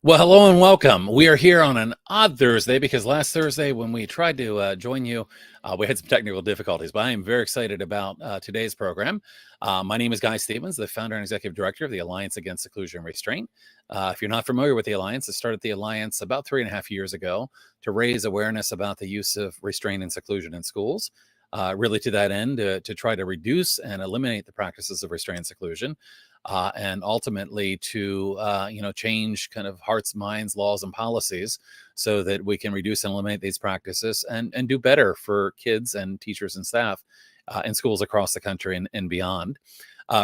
Well, hello and welcome. We are here on an odd Thursday because last Thursday when we tried to join you, we had some technical difficulties, but I am very excited about today's program. My name is Guy Stevens, the founder and executive director of the Alliance Against Seclusion and Restraint. If you're not familiar with the Alliance, I started the Alliance about 3.5 years ago to raise awareness about the use of restraint and seclusion in schools. Really to that end, to try to reduce and eliminate the practices of restraint and seclusion, and ultimately to change kind of hearts, minds, laws, and policies so that we can reduce and eliminate these practices and do better for kids and teachers and staff in schools across the country and beyond.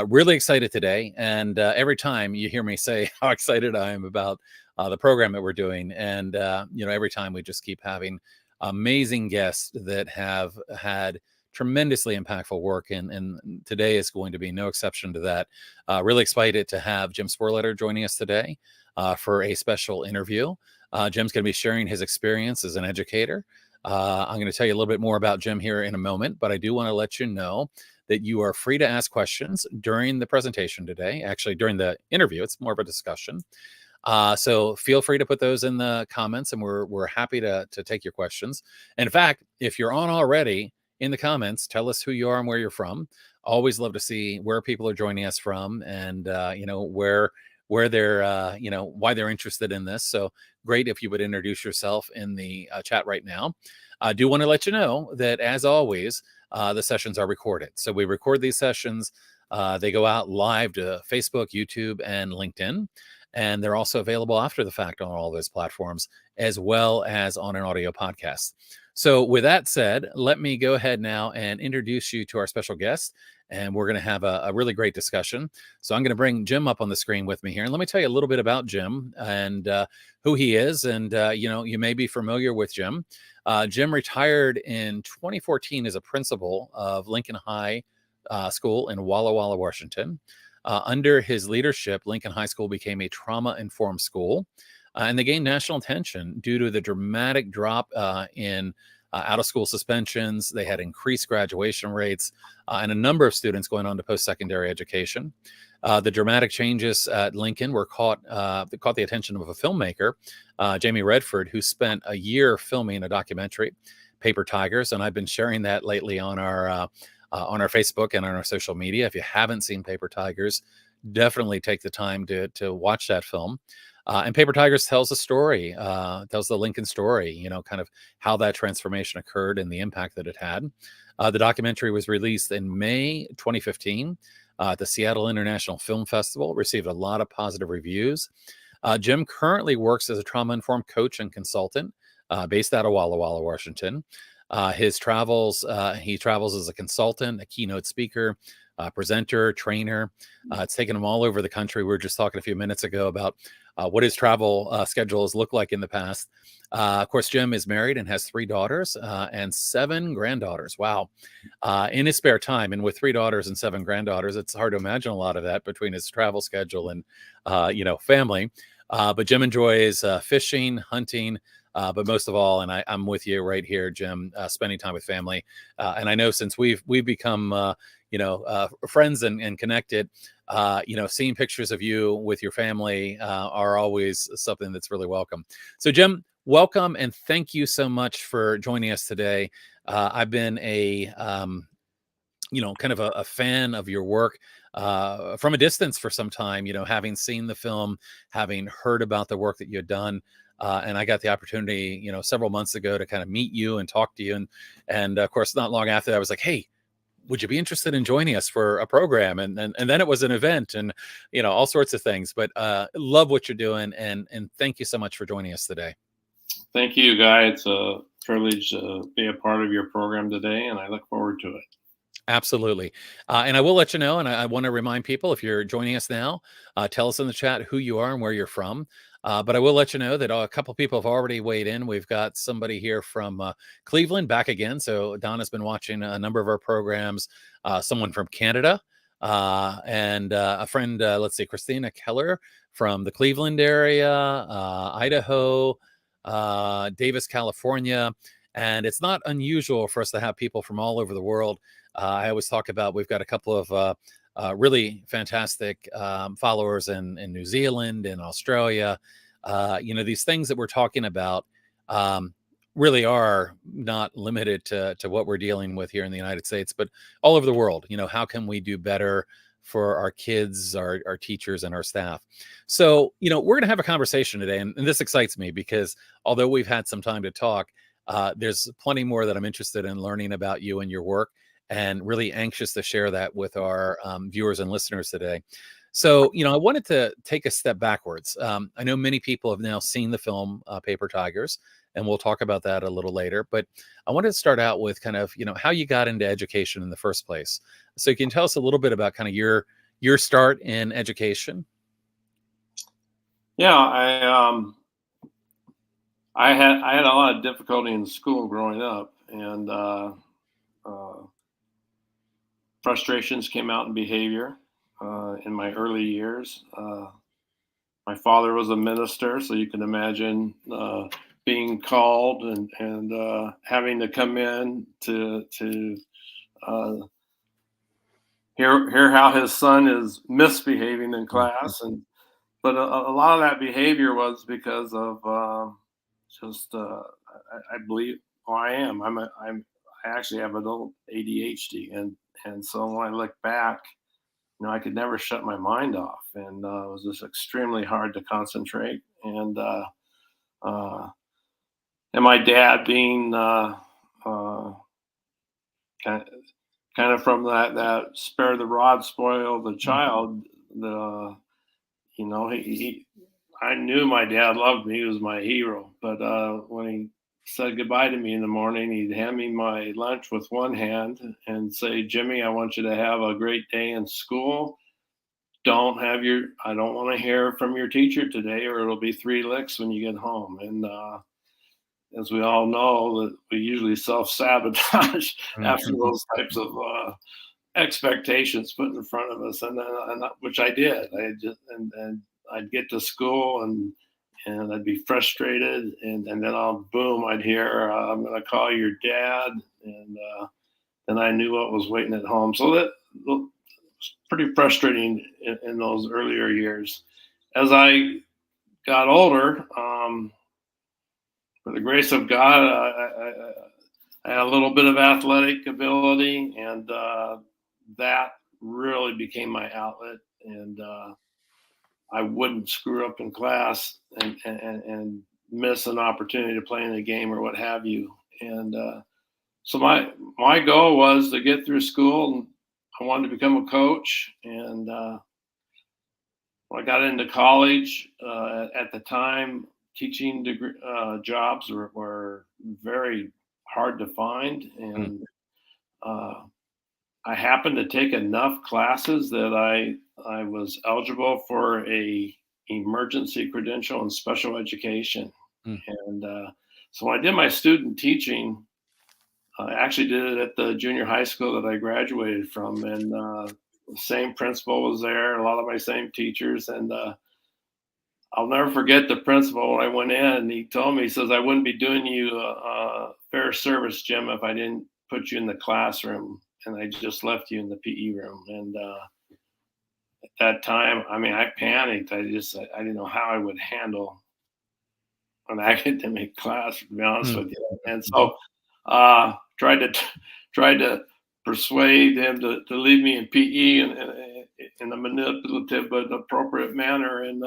Really excited today, and every time you hear me say how excited I am about the program that we're doing, and every time we just keep having amazing guests that have had tremendously impactful work, and today is going to be no exception to that. Really excited to have Jim Sporleder joining us today for a special interview. Jim's going to be sharing his experience as an educator. I'm going to tell you a little bit more about Jim here in a moment, but I do want to let you know that you are free to ask questions during the presentation today. Actually, during the interview, it's more of a discussion. So feel free to put those in the comments, and we're happy to take your questions. And in fact, if you're on already, in the comments, tell us who you are and where you're from. Always love to see where people are joining us from, and where they're why they're interested in this. So great if you would introduce yourself in the chat right now. I do want to let you know that, as always, the sessions are recorded. So we record these sessions. They go out live to Facebook, YouTube, and LinkedIn. And they're also available after the fact on all those platforms, as well as on an audio podcast. So with that said, let me go ahead now and introduce you to our special guest. And we're going to have a really great discussion. So I'm going to bring Jim up on the screen with me here. And let me tell you a little bit about Jim and who he is. And, you may be familiar with Jim. Jim retired in 2014 as a principal of Lincoln High School in Walla Walla, Washington. Under his leadership, Lincoln High School became a trauma-informed school, and they gained national attention due to the dramatic drop in out-of-school suspensions. They had increased graduation rates and a number of students going on to post-secondary education. The dramatic changes at Lincoln were caught the attention of a filmmaker, Jamie Redford, who spent a year filming a documentary, Paper Tigers, and I've been sharing that lately on our Facebook and on our social media. If you haven't seen Paper Tigers, definitely take the time to watch that film. And Paper Tigers tells a story, tells the Lincoln story, kind of how that transformation occurred and the impact that it had. The documentary was released in May 2015 at the Seattle International Film Festival, received a lot of positive reviews. Jim currently works as a trauma-informed coach and consultant based out of Walla Walla, Washington. He travels as a consultant, a keynote speaker, presenter, trainer. It's taken him all over the country. We were just talking a few minutes ago about what his travel schedules look like in the past. Of course, Jim is married and has 3 daughters and 7 granddaughters. Wow. In his spare time, and with 3 daughters and 7 granddaughters, it's hard to imagine a lot of that between his travel schedule and, family. But Jim enjoys fishing, hunting, but most of all, and I'm with you right here, Jim, spending time with family. And I know since we've become, friends and connected, seeing pictures of you with your family are always something that's really welcome. So, Jim, welcome and thank you so much for joining us today. I've been kind of a fan of your work from a distance for some time, having seen the film, having heard about the work that you had done. And I got the opportunity, several months ago to kind of meet you and talk to you. And of course, not long after that, I was like, hey, would you be interested in joining us for a program? And then it was an event and, all sorts of things. But love what you're doing. And thank you so much for joining us today. Thank you, Guy. It's a privilege to be a part of your program today, and I look forward to it. Absolutely. And I will let you know, and I want to remind people, if you're joining us now, tell us in the chat who you are and where you're from. But I will let you know that a couple people have already weighed in. We've got somebody here from Cleveland back again. So Donna's been watching a number of our programs, someone from Canada, and a friend, let's see, Christina Keller from the Cleveland area, Idaho, Davis, California. And it's not unusual for us to have people from all over the world. I always talk about, we've got a couple of really fantastic followers in New Zealand, in Australia, These things that we're talking about um, really are not limited to what we're dealing with here in the United States, but all over the world. How can we do better for our kids, our teachers, and our staff? So, we're going to have a conversation today, and this excites me because although we've had some time to talk, there's plenty more that I'm interested in learning about you and your work, and really anxious to share that with our viewers and listeners today. So, I wanted to take a step backwards. I know many people have now seen the film Paper Tigers, and we'll talk about that a little later. But I wanted to start out with kind of, how you got into education in the first place. So you can tell us a little bit about kind of your start in education. Yeah, I had a lot of difficulty in school growing up, and uh, frustrations came out in behavior in my early years. My father was a minister, so you can imagine being called and having to come in to uh, hear how his son is misbehaving in Mhm. class, and but a lot of that behavior was because of just I believe, I am I actually have adult ADHD, and so when I look back, I could never shut my mind off, and it was just extremely hard to concentrate. Uh, and my dad being kind of, from that spare the rod, spoil the Mhm. child. The he I knew my dad loved me; he was my hero. But when he said goodbye to me in the morning, he'd hand me my lunch with one hand and say, "Jimmy, I want you to have a great day in school. I don't want to hear from your teacher today, or it'll be 3 licks when you get home." And as we all know, that we usually self-sabotage after Mhm. those types of expectations put in front of us, which I did. And I'd get to school, and I'd be frustrated, and then I'd hear, "I'm going to call your dad," and then I knew what was waiting at home. So that was pretty frustrating in those earlier years. As I got older, for the grace of God, I had a little bit of athletic ability, and that really became my outlet. And I wouldn't screw up in class and miss an opportunity to play in a game or what have you. And so my goal was to get through school, and I wanted to become a coach. And when I got into college, at the time, teaching degree jobs were very hard to find, Mhm. and uh, I happened to take enough classes that I was eligible for a emergency credential in special education. Mhm. And so when I did my student teaching, I actually did it at the junior high school that I graduated from, and the same principal was there, a lot of my same teachers, and I'll never forget the principal when I went in. He told me, he says, "I wouldn't be doing you a fair service, Jim, if I didn't put you in the classroom, and I just left you in the PE room." And at that time, I mean, I panicked. I didn't know how I would handle an academic class, to be honest Mhm. with you. And Mhm. so tried to persuade him to leave me in PE in a manipulative but appropriate manner, and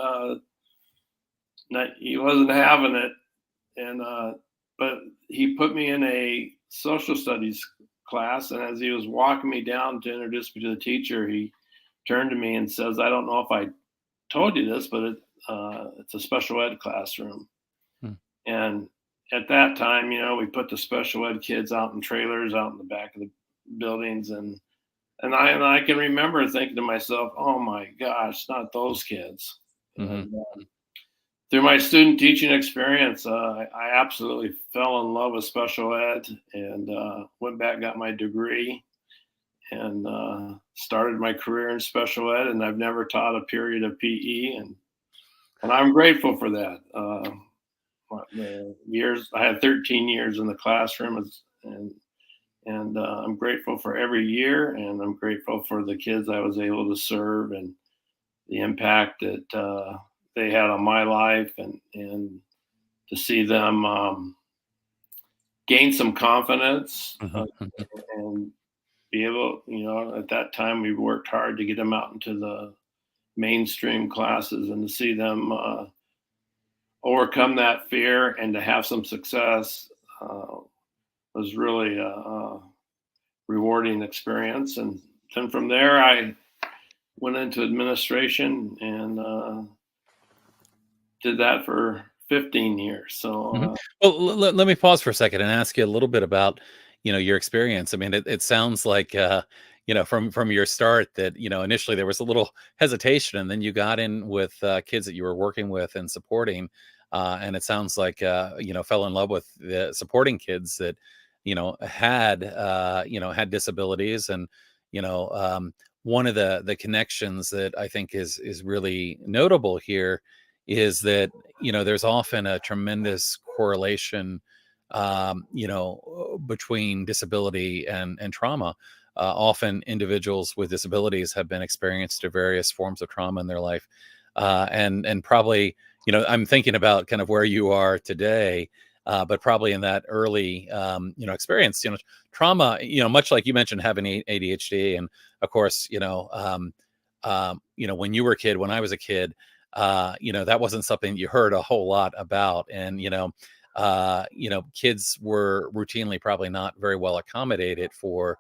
he wasn't having it. And but he put me in a social studies class, and as he was walking me down to introduce me to the teacher, he turned to me and says, "I don't know if I told you this, but it's a special ed classroom." Mhm. And at that time, we put the special ed kids out in trailers out in the back of the buildings, and I can remember thinking to myself, "Oh my gosh, not those kids." Mhm. And through my student teaching experience, I absolutely fell in love with special ed, and went back, got my degree, and started my career in special ed. And I've never taught a period of PE, and I'm grateful for that. The years I had 13 years in the classroom, and I'm grateful for every year, and I'm grateful for the kids I was able to serve, and the impact that they had on my life, and to see them gain some confidence, Mhm, mhm, and be able, at that time we worked hard to get them out into the mainstream classes, and to see them overcome that fear and to have some success was really a rewarding experience. And then from there, I went into administration and did that for 15 years. mhm. So Well, let me pause for a second and ask you a little bit about, your experience. I mean, it sounds like, from your start that, initially there was a little hesitation, and then you got in with kids that you were working with and supporting. And it sounds like, fell in love with the supporting kids that, had disabilities. And, you know, um, one of the connections that I think is really notable here is that, there's often a tremendous correlation, between disability and trauma. Often individuals with disabilities have been experienced to various forms of trauma in their life. And probably, I'm thinking about kind of where you are today, but probably in that early, experience, trauma, much like you mentioned having ADHD. And of course, when you were a kid, when I was a kid, that wasn't something you heard a whole lot about. And, kids were routinely probably not very well accommodated for,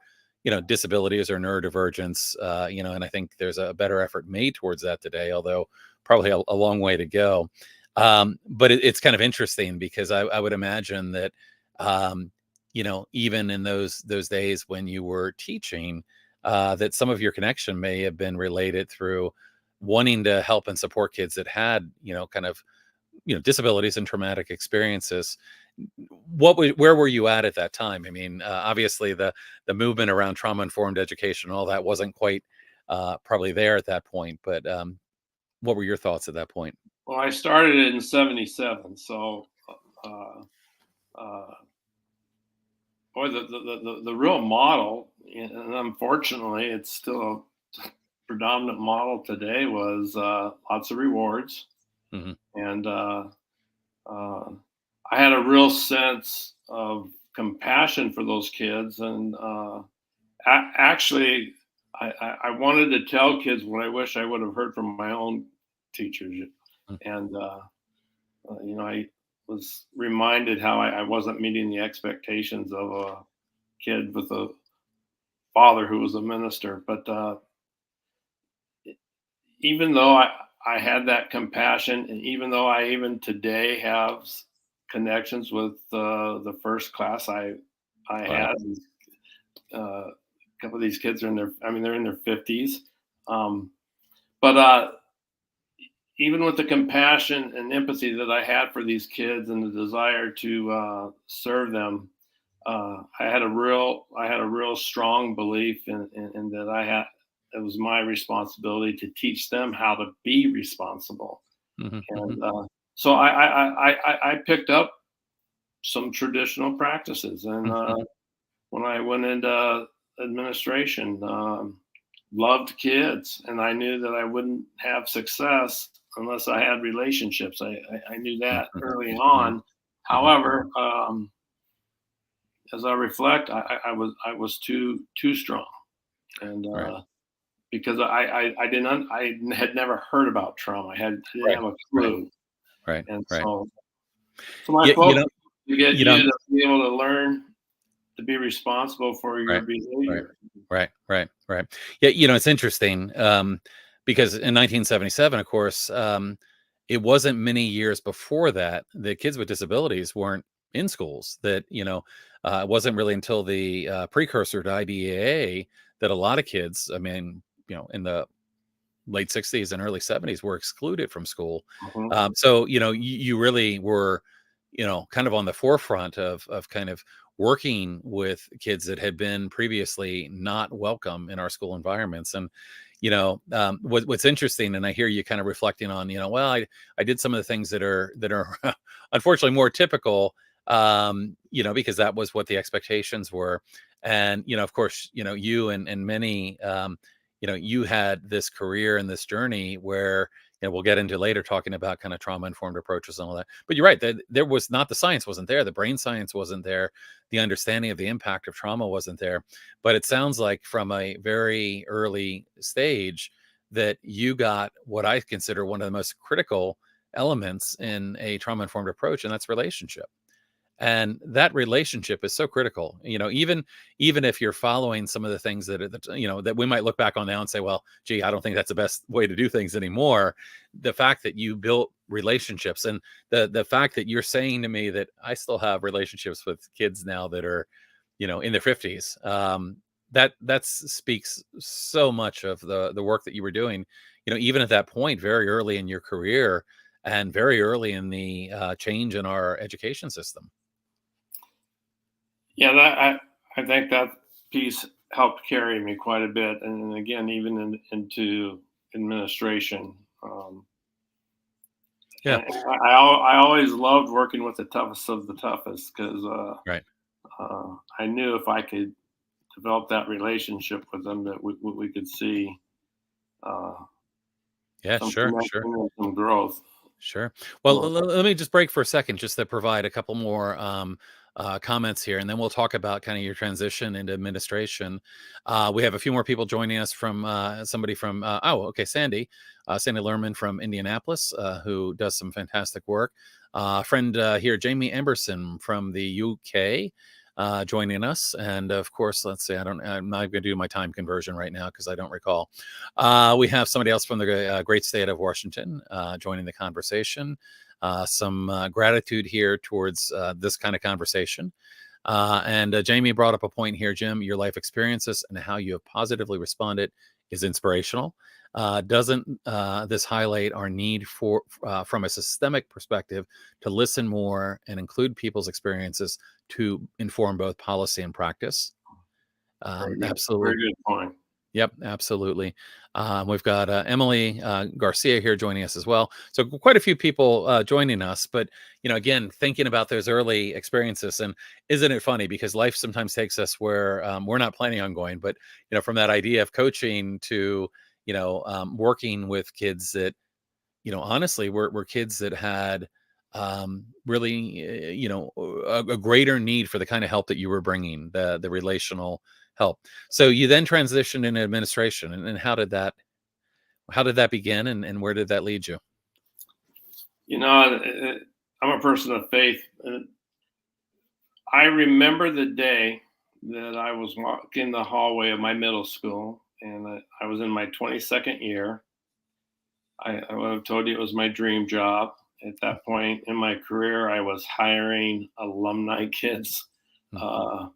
disabilities or neurodivergence, and I think there's a better effort made towards that today, although probably a long way to go. But it's kind of interesting because I would imagine that, even in those days when you were teaching, that some of your connection may have been related through wanting to help and support kids that had, kind of, disabilities and traumatic experiences. Where were you at that time? I mean, obviously the movement around trauma informed education and all that wasn't quite probably there at that point, but what were your thoughts at that point? well, I started it in '77. So uh, uh, boy, the real model, and unfortunately, it's still a predominant model today, was lots of rewards. Hmm. And uh, I had a real sense of compassion for those kids. And actually, I wanted to tell kids what I wish I would have heard from my own teachers. And, I was reminded how I wasn't meeting the expectations of a kid with a father who was a minister. But even though I had that compassion, and even though I even today have connections with the first class I Right. had, a couple of these kids are in their, I mean, they're in their 50s. Um, but even with the compassion and empathy that I had for these kids and the desire to serve them, I had a real strong belief in that it was my responsibility to teach them how to be responsible. Hmm. Hmm. And so I picked up some traditional practices. And Hmm. when I went into administration, loved kids, and I knew that I wouldn't have success unless I had relationships. I knew that early Hmm. on. Hmm. However, as I reflect, I was too strong. And Right. because I had never heard about trauma. I didn't Right. have a Right. clue. Right. And Right. so my Yeah. focus is to get You know, you to be able to learn to be responsible for your right. Right. behavior. Right. Yeah, it's interesting, because in 1977, of course, it wasn't many years before that the kids with disabilities weren't in schools. That it wasn't really until the precursor to IDEA that a lot of kids, I mean, in the late 60s and early 70s were excluded from school. Mhm. So, you really were, kind of on the forefront of kind of working with kids that had been previously not welcome in our school environments. And, what's interesting, and I hear you kind of reflecting on, well, I did some of the things that are unfortunately more typical, because that was what the expectations were. And, of course, you and many, you had this career and this journey where we'll get into later talking about kind of trauma informed approaches and all that. But you're right, that there was not, the science wasn't there, the brain science wasn't there, the understanding of the impact of trauma wasn't there. But it sounds like from a very early stage that you got what I consider one of the most critical elements in a trauma informed approach, and that's relationship. And that relationship is so critical, even if you're following some of the things that we might look back on now and say, well, gee, I don't think that's the best way to do things anymore. The fact that you built relationships, and the fact that you're saying to me that I still have relationships with kids now that are in their 50s, that speaks so much of the work that you were doing, even at that point, very early in your career and very early in the change in our education system. Yeah, I think that piece helped carry me quite a bit, and again, even into administration. Yeah. And I always loved working with the toughest of the toughest, because Right. I knew if I could develop that relationship with them, that we could see uh, Yeah, some sure, connection sure. and some growth. Sure. Well, So, let me just break for a second just to provide a couple more comments here, and then we'll talk about kind of your transition into administration. We have a few more people joining us from somebody from, Sandy, Sandy Lerman from Indianapolis, who does some fantastic work. Friend here, Jamie Emberson from the UK. Joining us, and of course, let's see. I'm not going to do my time conversion right now because I don't recall. We have somebody else from the great state of Washington joining the conversation. Some gratitude here towards this kind of conversation. And Jamie brought up a point here, Jim. Your life experiences and how you have positively responded is inspirational. Doesn't this highlight our need for, from a systemic perspective, to listen more and include people's experiences to inform both policy and practice? Absolutely. very good point. Yep, absolutely. We've got Emily Garcia here joining us as well. So quite a few people joining us, but again, thinking about those early experiences, and isn't it funny because life sometimes takes us where we're not planning on going, but from that idea of coaching to working with kids that honestly were kids that had really a greater need for the kind of help that you were bringing, the relational help. So you then transitioned into administration, and how did that begin, and where did that lead you? I'm a person of faith. I remember the day that I was walking the hallway of my middle school, and I was in my 22nd year. I would have told you it was my dream job. At that point in my career, I was hiring alumni kids. Hmm.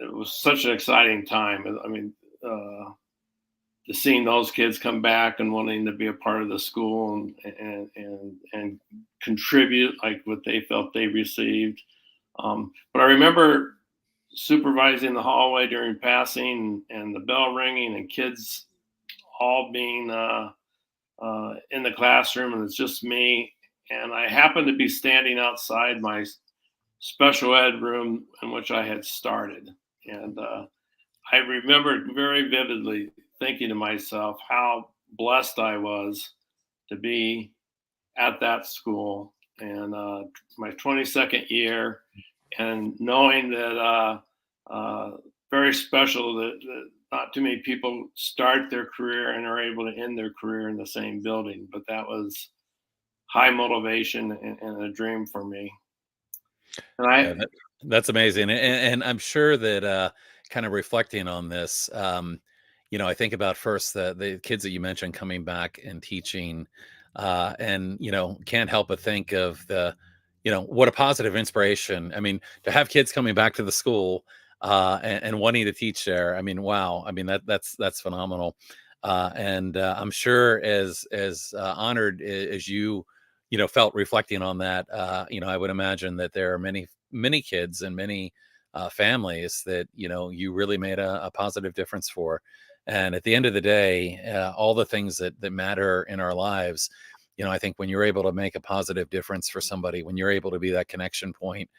It was such an exciting time. I mean, just seeing those kids come back and wanting to be a part of the school and contribute like what they felt they received. But I remember supervising the hallway during passing and the bell ringing and kids all being in the classroom, and it's just me. And I happened to be standing outside my special ed room in which I had started. And I remembered very vividly thinking to myself how blessed I was to be at that school, and my 22nd year, and knowing that very special that not too many people start their career and are able to end their career in the same building. But that was high motivation and a dream for me. And Yeah, that's amazing, and I'm sure that kind of reflecting on this, I think about first the kids that you mentioned coming back and teaching, and can't help but think of what a positive inspiration. I mean, to have kids coming back to the school and wanting to teach there. I mean, wow. I mean that's phenomenal, and I'm sure as honored as you felt reflecting on that. I would imagine that there are many kids and many families that you really made a positive difference for. And at the end of the day, all the things that matter in our lives, I think when you're able to make a positive difference for somebody, when you're able to be that connection point,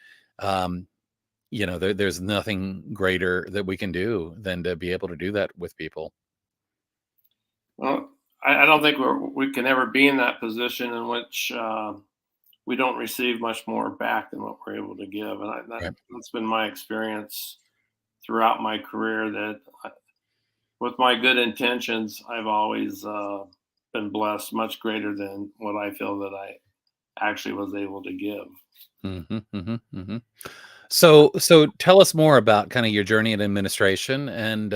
there's nothing greater that we can do than to be able to do that with people. well, I don't think we can ever be in that position in which we don't receive much more back than what we're able to give. And Right. that's been my experience throughout my career, that with my good intentions, I've always been blessed much greater than what I feel that I actually was able to give. Hmm, hmm, hmm. So tell us more about kind of your journey in administration, and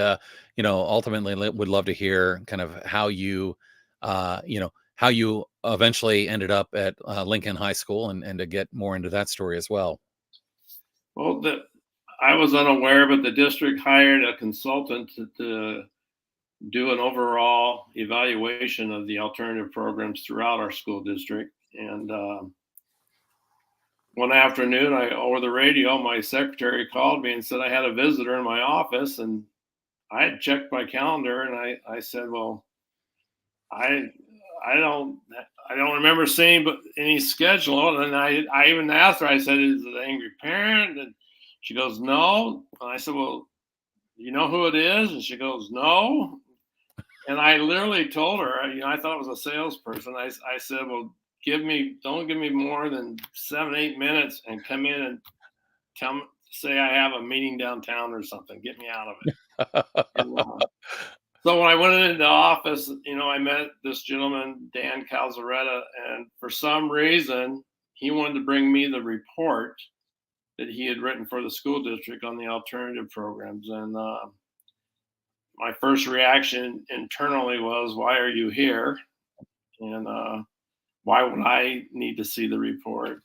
ultimately would love to hear kind of how you, how you eventually ended up at Lincoln High School, and to get more into that story as well. Well, I was unaware, but the district hired a consultant to do an overall evaluation of the alternative programs throughout our school district. And one afternoon, over the radio, my secretary called me and said I had a visitor in my office, and I had checked my calendar, and I said, well, I I don't I don't remember seeing but any schedule. And I even asked her, I said, is it an angry parent? And she goes, no. And I said, well, you know who it is? And she goes, no. And I literally told her, I thought it was a salesperson. I said, well, don't give me more than 7, 8 minutes, and come in and say I have a meeting downtown or something. Get me out of it. And, so when I went into the office, I met this gentleman, Dan Calzaretta, and for some reason, he wanted to bring me the report that he had written for the school district on the alternative programs. And my first reaction internally was, why are you here? And why would I need to see the report?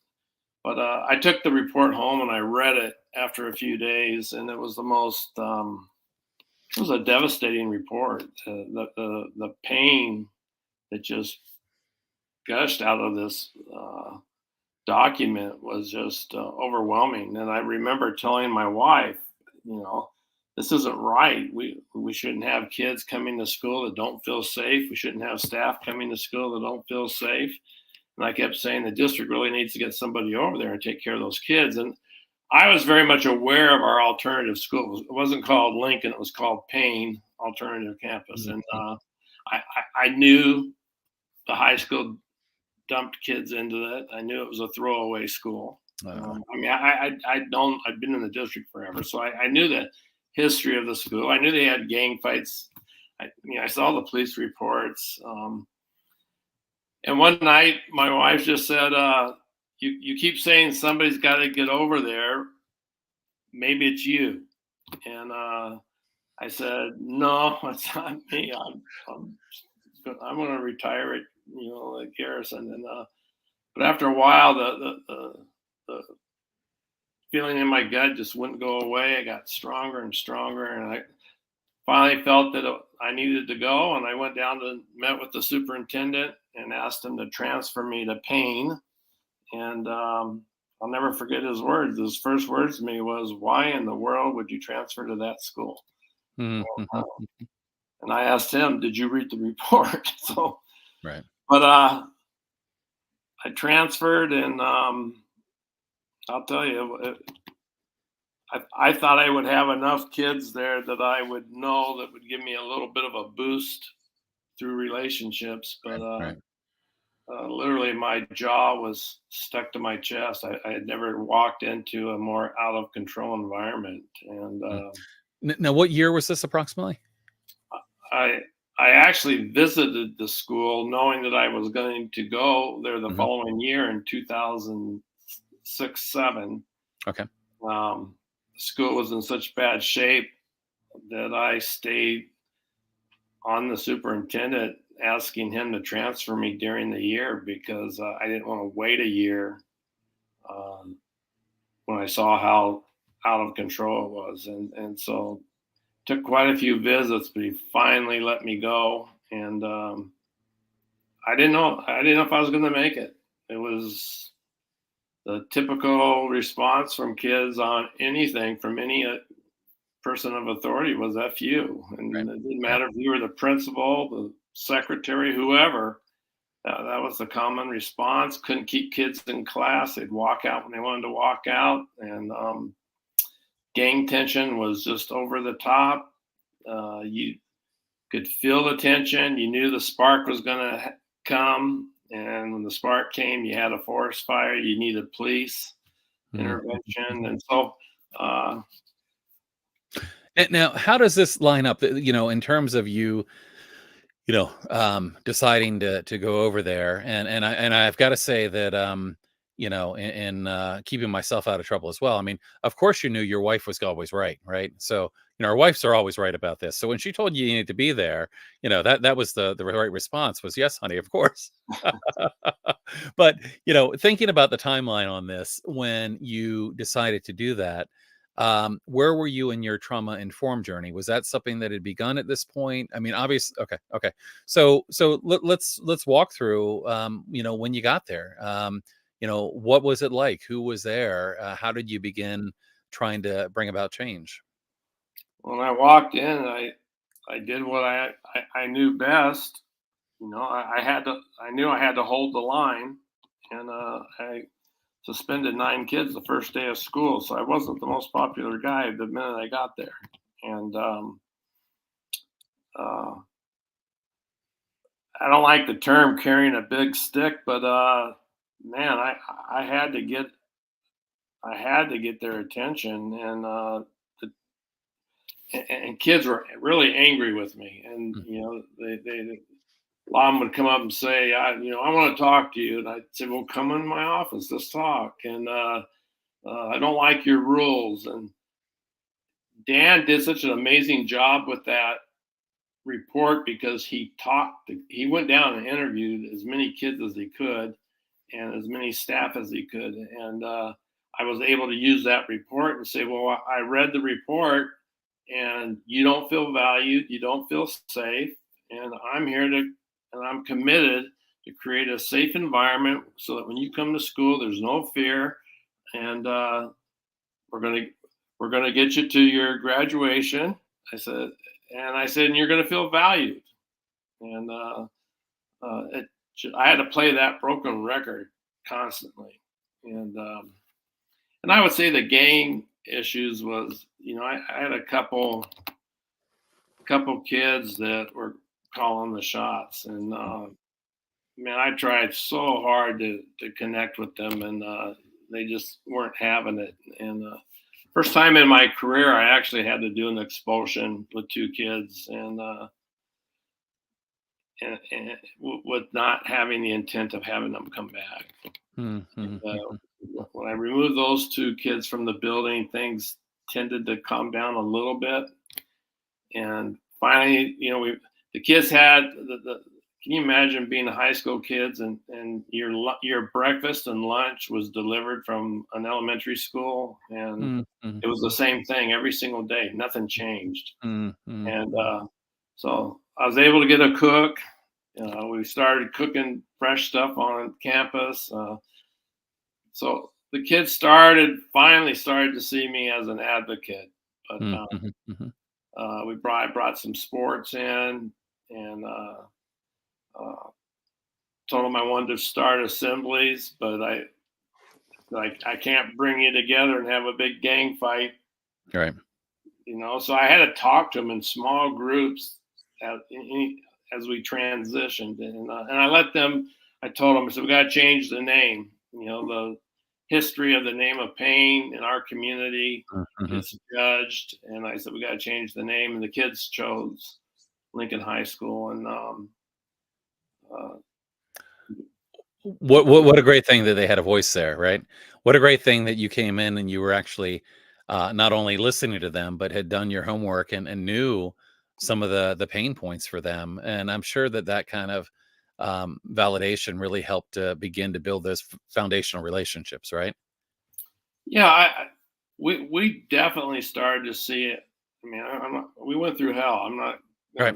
But I took the report home and I read it after a few days, and it was it was a devastating report. The pain that just gushed out of this document was just overwhelming. And I remember telling my wife, you know, this isn't right. We shouldn't have kids coming to school that don't feel safe. We shouldn't have staff coming to school that don't feel safe. And I kept saying the district really needs to get somebody over there and take care of those kids. And I was very much aware of our alternative schools. It wasn't called Lincoln; it was called Payne Alternative Campus. And I knew the high school dumped kids into that. I knew it was a throwaway school. I mean, I'd been in the district forever, so I knew the history of the school. I knew they had gang fights. I saw the police reports. And one night, my wife just said, you keep saying somebody's got to get over there. Maybe it's you. And I said, no, it's not me. I'm going to retire at at Garrison. And but after a while, the feeling in my gut just wouldn't go away. I got stronger and stronger, and I finally felt that I needed to go. And I went down to met with the superintendent and asked him to transfer me to Payne. And I'll never forget his words. His first words to me was, "Why in the world would you transfer to that school?" Mm-hmm. And I asked him, "Did you read the report?" So, Right. but I transferred, and I'll tell you, I thought I would have enough kids there that I would know that would give me a little bit of a boost through relationships. But Right. literally, my jaw was stuck to my chest. I had never walked into a more out of control environment, and Now, what year was this approximately? I I actually visited the school knowing that I was going to go there the Hmm. following year in 2006, 7. Okay. The school was in such bad shape that I stayed on the superintendent asking him to transfer me during the year because I didn't want to wait a year um, when I saw how out of control it was. And so took quite a few visits, but he finally let me go. And I didn't know if I was going to make it. It was the typical response from kids on anything from any person of authority was F you. Right. And it didn't Right. matter if you were the principal, the secretary, whoever. That was the common response. Couldn't keep kids in class. They'd walk out when they wanted to walk out. And gang tension was just over the top. You could feel the tension. You knew the spark was going to come. And when the spark came, you had a forest fire. You needed police intervention. And so, And now, how does this line up? In terms of you, deciding to go over there, and I've got to say that, in keeping myself out of trouble as well. I mean, of course, you knew your wife was always right, right? So, our wives are always right about this. So when she told you you needed to be there, that was the right response was yes, honey, of course. But thinking about the timeline on this, when you decided to do that, where were you in your trauma informed journey? Was that something that had begun at this point? I mean, obviously, okay. So let's walk through, when you got there. What was it like? Who was there? How did you begin trying to bring about change? when I walked in, I did what I knew best. I knew I had to hold the line, and I suspended 9 kids the first day of school, so I wasn't the most popular guy the minute I got there. And uh, I don't like the term carrying a big stick, but man, I had to get their attention, and kids were really angry with me, and they a lot of them would come up and say, I want to talk to you, and I'd say, well, come in my office, let's talk, and I don't like your rules. And Dan did such an amazing job with that report because he went down and interviewed as many kids as he could and as many staff as he could. And I was able to use that report and say, well, I read the report and you don't feel valued, you don't feel safe. And I'm committed to create a safe environment so that when you come to school, there's no fear. And we're going to get you to your graduation. I said, and you're going to feel valued. And I had to play that broken record constantly. And I would say the gang issues was, I had a couple kids that were calling the shots, and man, I tried so hard to connect with them, and they just weren't having it. And first time in my career, I actually had to do an expulsion with 2 kids, and with not having the intent of having them come back. And, when I removed those 2 kids from the building, things tended to calm down a little bit. And finally, the kids had can you imagine being high school kids and your breakfast and lunch was delivered from an elementary school, and it was the same thing every single day. Nothing changed. And so I was able to get a cook. We started cooking fresh stuff on campus. So the kids finally started to see me as an advocate. But I brought some sports in, and told them I wanted to start assemblies, but I can't bring you together and have a big gang fight. Right. So I had to talk to them in small groups as we transitioned, and I told them, I said, we got to change the name. The history of the name of pain in our community is judged, and I said we got to change the name, and the kids chose Lincoln High School. And what a great thing that they had a voice there, right? What a great thing that you came in and you were actually not only listening to them, but had done your homework and knew some of the pain points for them. And I'm sure that kind of validation really helped begin to build those foundational relationships, right? Yeah, we definitely started to see it. I mean, we went through hell. I'm not, right,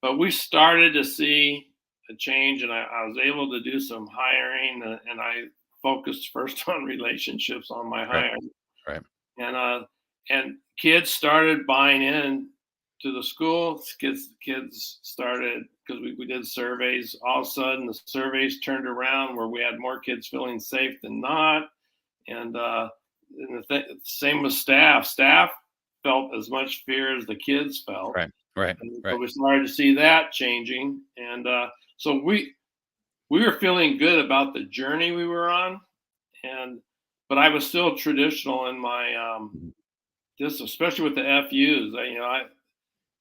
but we started to see a change, and I was able to do some hiring, and I focused first on relationships on my hiring. Right. And kids started buying in to the school. Kids started, because we did surveys. All of a sudden, the surveys turned around where we had more kids feeling safe than not. And same with staff. Staff felt as much fear as the kids felt. Right. Right. And so Right. we started to see that changing. And so we were feeling good about the journey we were on. But I was still traditional in my, just especially with the FUs. I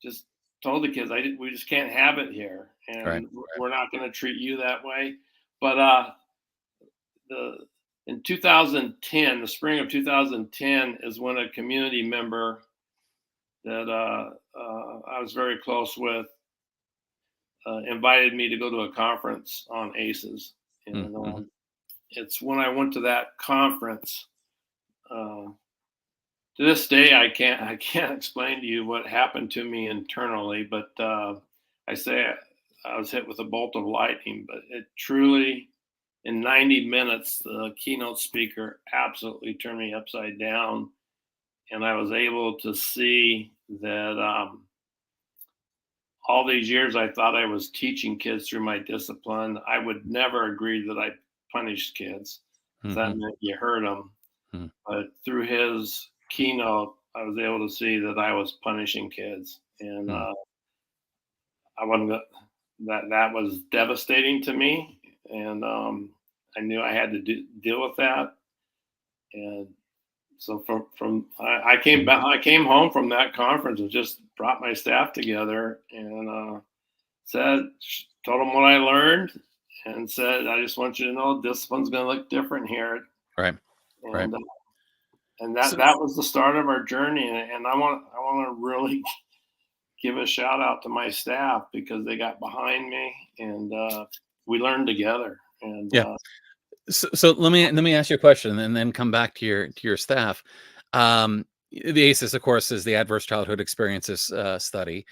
just told the kids, we just can't have it here. Right. And we're not going to treat you that way. But the in 2010, the spring of 2010, is when a community member that I was very close with invited me to go to a conference on ACEs, and Mm-hmm. it's when I went to that conference. Uh, to this day, I can't explain to you what happened to me internally, but I say I was hit with a bolt of lightning. But it truly, in 90 minutes, the keynote speaker absolutely turned me upside down, and I was able to see that all these years I thought I was teaching kids through my discipline. I would never agree that I punished kids, because Mm-hmm. that meant you hurt them. But through his keynote, I was able to see that I was punishing kids, and Mm-hmm. I wasn't. That was devastating to me, and I knew I had to deal with that. And so I came back. I came home from that conference and just brought my staff together and told them what I learned, and said, I just want you to know discipline's going to look different here. Right. Right. And So, that was the start of our journey. And I want to really give a shout out to my staff, because they got behind me, and we learned together. And yeah. So let me ask you a question and then come back to your staff. The ACEs, of course, is the Adverse Childhood Experiences Study.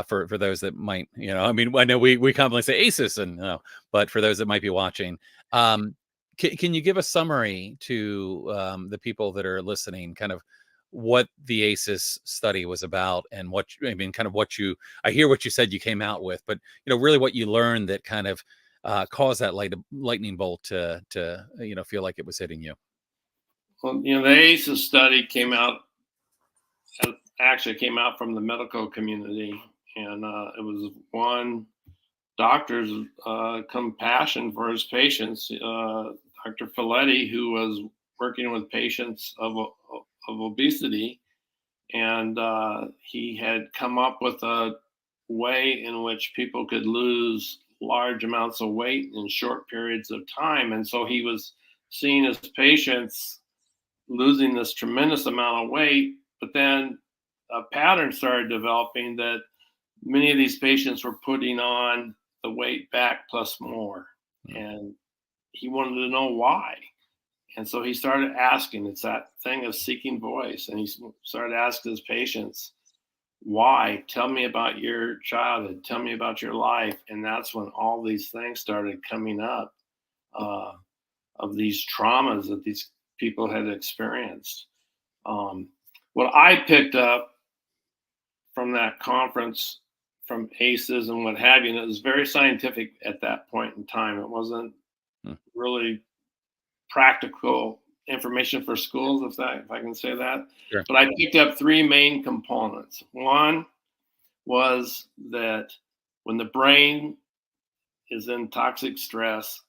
For those that might, I mean, I know we commonly say ACEs, and but for those that might be watching, can you give a summary to the people that are listening, kind of what the ACEs study was about, and I mean, kind of I hear what you said you came out with, but really what you learned that kind of caused that lightning bolt to feel like it was hitting you. well, the ASUS study actually came out from the medical community, and it was one doctor's compassion for his patients. Dr. Filetti, who was working with patients of obesity, and he had come up with a way in which people could lose large amounts of weight in short periods of time. And so he was seeing his patients losing this tremendous amount of weight, but then a pattern started developing that many of these patients were putting on the weight back plus more. And he wanted to know why. And so he started asking, it's that thing of seeking voice. And he started asking his patients, why? Tell me about your childhood. Tell me about your life. And that's when all these things started coming up, of these traumas that these people had experienced. What I picked up from that conference, from ACEs and what have you, and it was very scientific at that point in time. It wasn't really practical information for schools, if I can say that. Sure. But I picked up three main components. One was that when the brain is in toxic stress,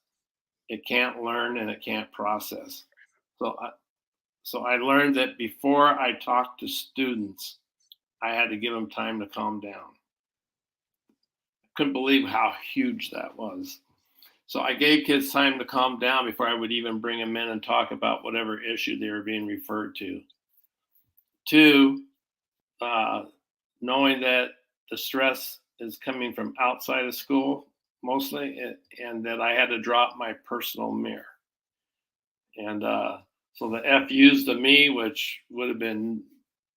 it can't learn and it can't process. So I learned that before I talked to students, I had to give them time to calm down. Couldn't believe how huge that was. So I gave kids time to calm down before I would even bring them in and talk about whatever issue they were being referred to. Two, knowing that the stress is coming from outside of school mostly, and that I had to drop my personal mirror. And so the FUs to me, which would have been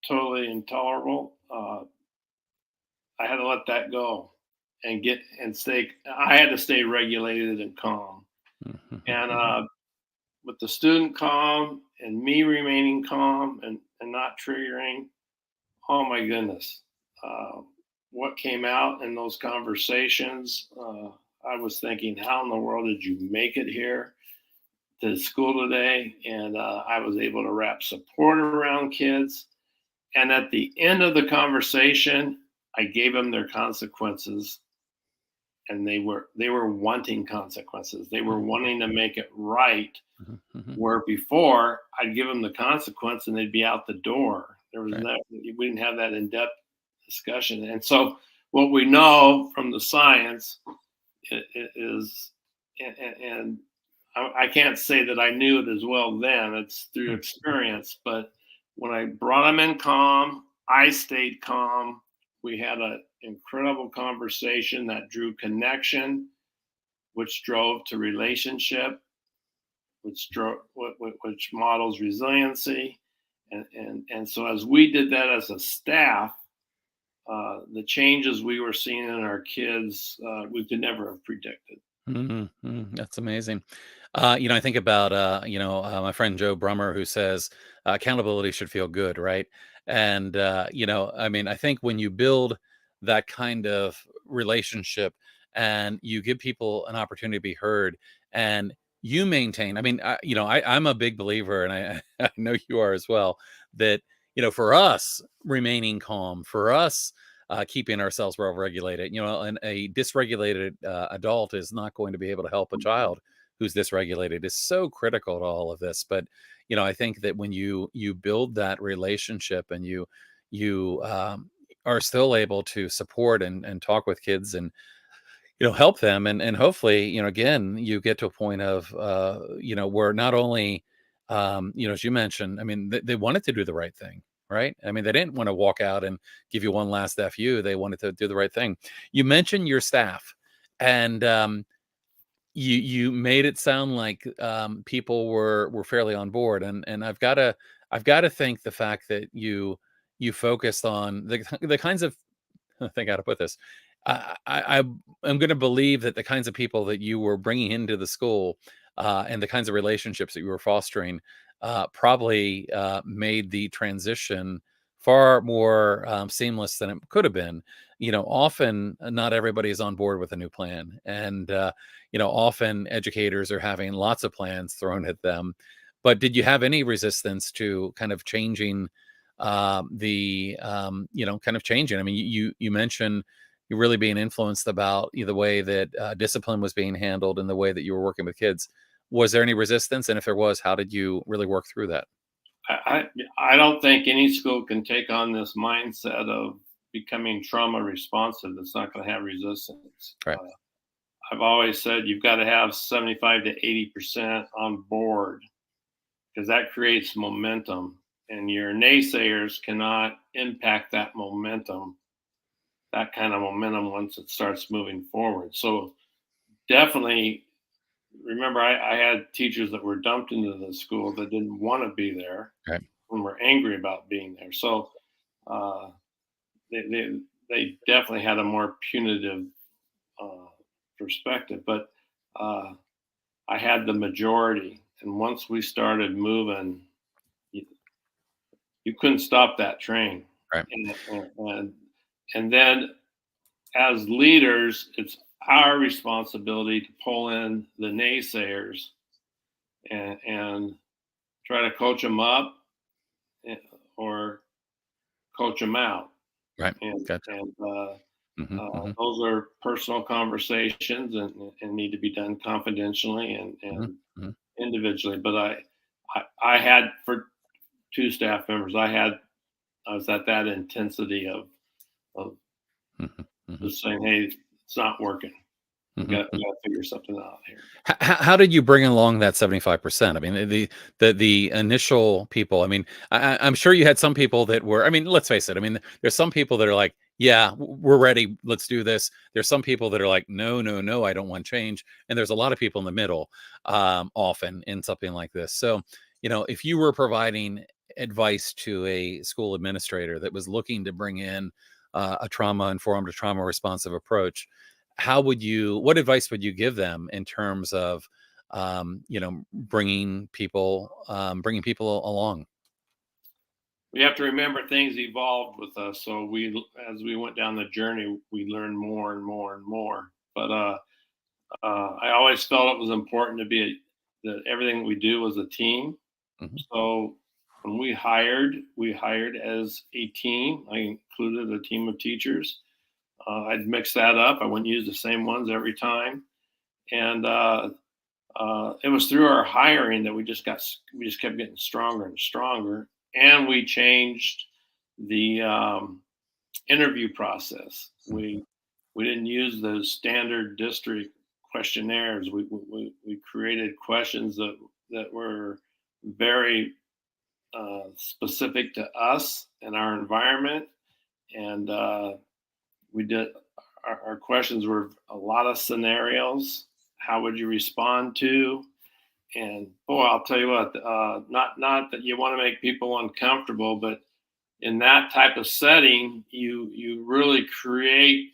totally intolerable, I had to let that go and stay. I had to stay regulated and calm. And with the student calm and me remaining calm and not triggering, oh my goodness, what came out in those conversations, I was thinking, how in the world did you make it here to school today? And I was able to wrap support around kids. And at the end of the conversation, I gave them their consequences, and they were wanting consequences. They were wanting to make it right. Mhm, mhm. Where before I'd give them the consequence and they'd be out the door. There was Right. no, we didn't have that in-depth discussion. And so what we know from the science is, and I can't say that I knew it as well then. It's through Mm, experience. But when I brought them in calm, I stayed calm. We had an incredible conversation that drew connection, which drove to relationship, which models resiliency, and so as we did that as a staff, the changes we were seeing in our kids, we could never have predicted. mhm, mhm. That's amazing. I think about my friend Joe Brummer, who says accountability should feel good, right? And I mean, I think when you build that kind of relationship and you give people an opportunity to be heard, and you maintain, I mean, I'm a big believer, and I I know you are as well, that for us remaining calm, for us keeping ourselves well regulated. And a dysregulated adult is not going to be able to help a child who's dysregulated. Is so critical to all of this. But I think that when you build that relationship, and you are still able to support and talk with kids, and help them, and hopefully again you get to a point of where not only as you mentioned, I mean they wanted to do the right thing, right? I mean they didn't want to walk out and give you one last fu. They wanted to do the right thing. You mentioned your staff, and you made it sound like people were fairly on board, and I've got to think the fact that you focused on the kinds of I think how to put this. I'm going to believe that the kinds of people that you were bringing into the school, and the kinds of relationships that you were fostering, probably made the transition far more seamless than it could have been. Often not everybody is on board with a new plan, and often educators are having lots of plans thrown at them. But did you have any resistance to kind of changing? Kind of changing. I mean, you mentioned you really being influenced about the way that discipline was being handled and the way that you were working with kids. Was there any resistance? And if there was, how did you really work through that? I don't think any school can take on this mindset of becoming trauma responsive. That's not going to have resistance. Right. I've always said you've got to have 75 to 80% on board, because that creates momentum, and your naysayers cannot impact that kind of momentum once it starts moving forward. So definitely remember, I had teachers that were dumped into the school that didn't want to be there Right. and were angry about being there. So uh, they definitely had a more punitive uh, perspective, but uh, I had the majority. And once we started moving, you, you couldn't stop that train. Right. And then as leaders, it's our responsibility to pull in the naysayers and try to coach them up, eh, or coach them out. Right. And, Gotcha. and Hmm, hmm, those are personal conversations, and need to be done confidentially hmm, and hmm, individually. But I had, for two staff members, I was at that intensity of hmm, hmm, just saying, hey, it's not working. hmm. We got to figure something out here. How did you bring along that 75%? I mean, the initial people. I mean, I'm sure you had some people that were. I mean, let's face it. I mean, there's some people that are like, "Yeah, we're ready. Let's do this." There's some people that are like, "No, no, no, I don't want change." And there's a lot of people in the middle, often in something like this. So, if you were providing advice to a school administrator that was looking to bring in a trauma informed, a trauma responsive approach, what advice would you give them in terms of bringing people along? We have to remember things evolved with us. So as we went down the journey, we learned more and more and more. But I always felt it was important that everything we do was a team. Hmm. So when we hired as a team. I included a team of teachers. I'd mix that up. I wouldn't use the same ones every time. And it was through our hiring that we just kept getting stronger and stronger. And we changed the interview process. We didn't use those standard district questionnaires. We created questions that were very specific to us and our environment. And we did our questions were a lot of scenarios. How would you respond to? And boy, I'll tell you what, not that you want to make people uncomfortable, but in that type of setting, you really create,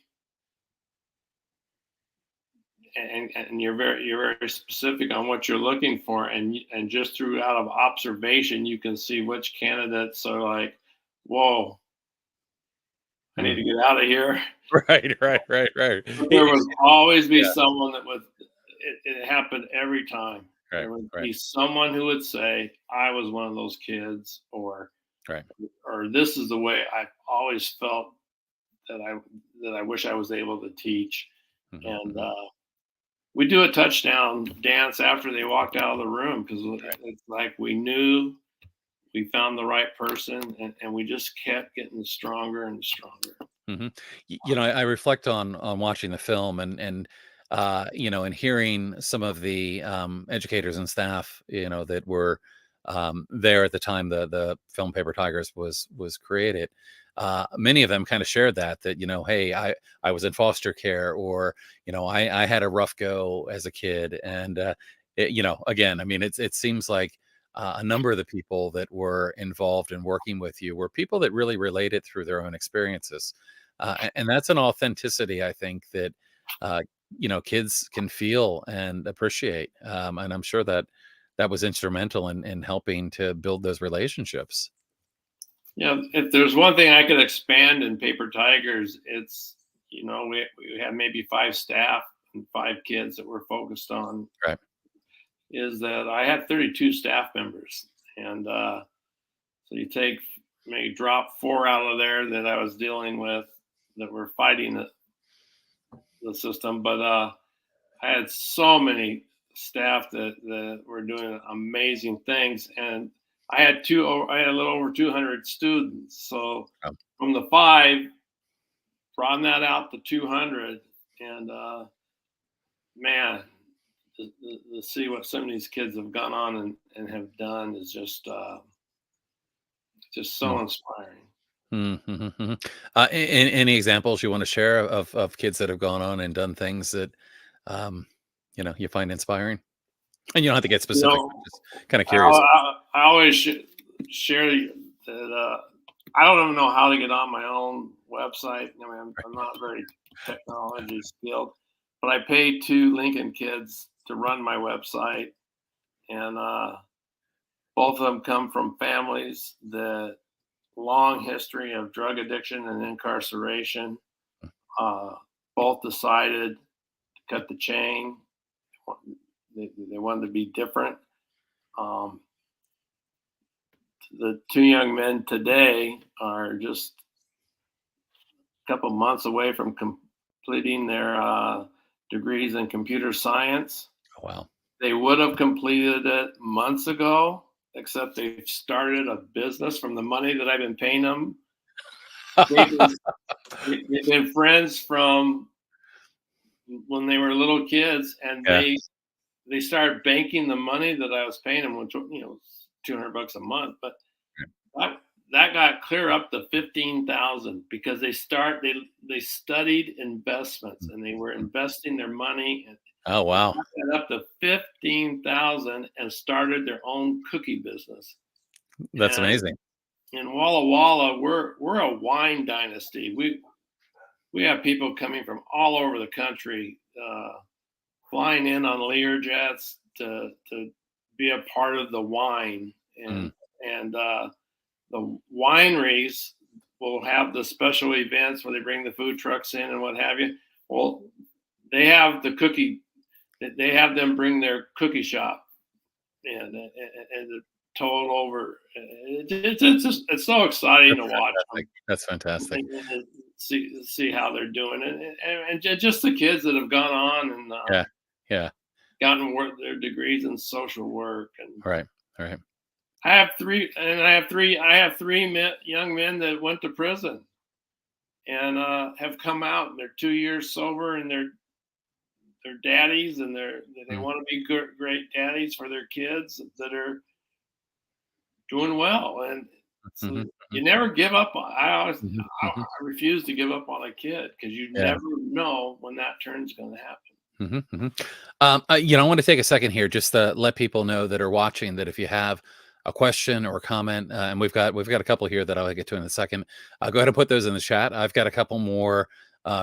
and you're very specific on what you're looking for, and just through out of observation, you can see which candidates are like, whoa, I need to get out of here. Right. But there would always be someone that would. It happened every time. Right, There would right. be someone who would say, "I was one of those kids," or Right. "This is the way I've always felt that I wish I was able to teach." Mhm, And mhm. we do a touchdown dance after they walked out of the room, because it's like we knew we found the right person, and we just kept getting stronger and stronger. Mhm. I reflect on watching the film and hearing some of the educators and staff, that were there at the time the film Paper Tigers was created. Many of them kind of shared that hey, I was in foster care, or I had a rough go as a kid, and again, I mean, it seems like a number of the people that were involved in working with you were people that really related through their own experiences. And that's an authenticity, I think, that uh, kids can feel and appreciate. And I'm sure that was instrumental in helping to build those relationships. Yeah, if there's one thing I could expand in Paper Tigers, it's, we have maybe 5 staff and 5 kids that we're focused on. Right. Is that I had 32 staff members, and so you take, maybe drop 4 out of there that I was dealing with, that were fighting the system. But I had so many staff that were doing amazing things, and I had a little over 200 students. So Um, from the 5, broaden that out to 200, and man, to see what some of these kids have gone on and have done is just so mm, inspiring. Any examples you want to share of kids that have gone on and done things that um, you find inspiring? And you don't have to get You specific, know, but just kind of I, curious. I always share that I don't even know how to get on my own website. I mean, I'm not very technology skilled, but I paid 2 Lincoln kids to run my website, and both of them come from families that long history of drug addiction and incarceration. Uh, Both decided to cut the chain. They wanted to be different. Um, the 2 young men today are just a couple months away from completing their degrees in computer science. Oh, wow. They would have completed it months ago, except they've started a business from the money that I've been paying them. They've been, they've been friends from when they were little kids, and Yeah. they started banking the money that I was paying them, which $200 a month. But that got clear up to 15,000, because they studied investments, and they were investing their money, and Oh, they wow. got that up to 15,000 and started their own cookie business. That's And amazing. in Walla Walla, we're a wine dynasty. We have people coming from all over the country, flying in on Lear jets to be a part of the wine, Mm, and the wineries will have the special events where they bring the food trucks in and what have you. Well, they have the cookie. They have them bring their cookie shop in, and total over. It's so exciting to That's watch fantastic. them That's fantastic. and see how they're doing, and just the kids that have gone on and Yeah. Yeah. gotten their degrees in social work. And Right. Right. I have three young men that went to prison and have come out, and they're 2 years sober, and they're daddies, and they Mm. want to be great daddies for their kids that are doing well. And so Mhm. you never give up on. Mhm. I Mhm. refuse to give up on a kid, because you Yeah. never know when that turn's going to happen. Mhm. Mhm. I want to take a second here just to let people know that are watching that if you have a question or comment, and we've got a couple here that I'll get to in a second. Go ahead and put those in the chat. I've got a couple more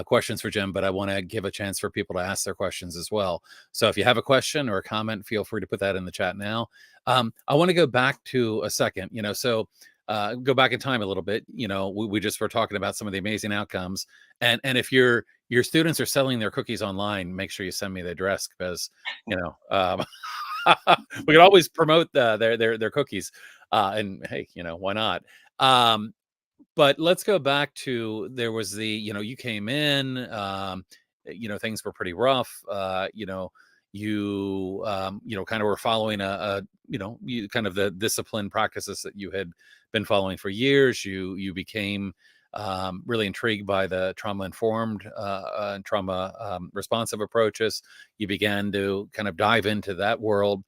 questions for Jim, but I want to give a chance for people to ask their questions as well. So if you have a question or a comment, feel free to put that in the chat now. I want to go back to a second. Go back in time a little bit. We just were talking about some of the amazing outcomes, and if your students are selling their cookies online, make sure you send me the address, because we can always promote their cookies. And hey, why not? But let's go back to, there was you came in, things were pretty rough. You kind of were following you kind of the discipline practices that you had been following for years. You became really intrigued by the trauma informed and trauma responsive approaches. You began to kind of dive into that world,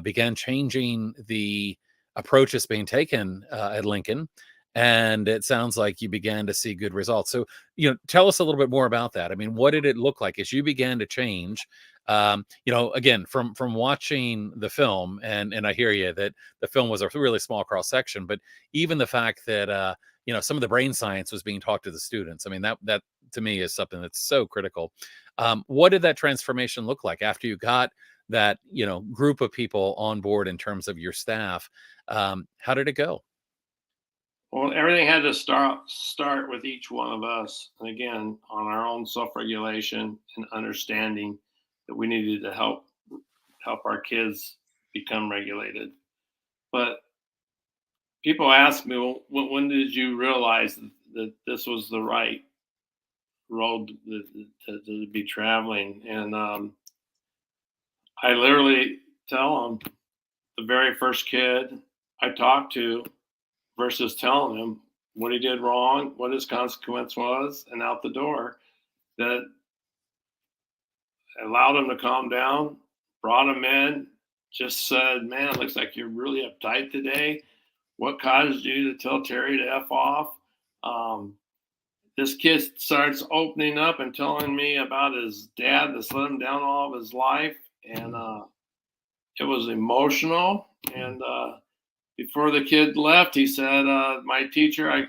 began changing the approaches being taken at Lincoln, and it sounds like you began to see good results. So, tell us a little bit more about that. I mean, what did it look like as you began to change? Again, from watching the film, and I hear you that the film was a really small cross section, but even the fact that some of the brain science was being taught to the students. I mean, that to me is something that's so critical. What did that transformation look like after you got that group of people on board in terms of your staff? How did it go? Well, everything had to start with each one of us, and again, on our own self-regulation and understanding that we needed to help our kids become regulated. But people ask me, well, when did you realize that this was the right road to be traveling? And I literally tell them, the very first kid I talked to, versus telling him what he did wrong, what his consequence was, and out the door, that allowed him to calm down, brought him in, just said, "Man, it looks like you're really uptight today. What caused you to tell Terry to F off?" Um, this kid starts opening up and telling me about his dad that's let him down all of his life. And it was emotional. And before the kid left, he said, "My teacher, I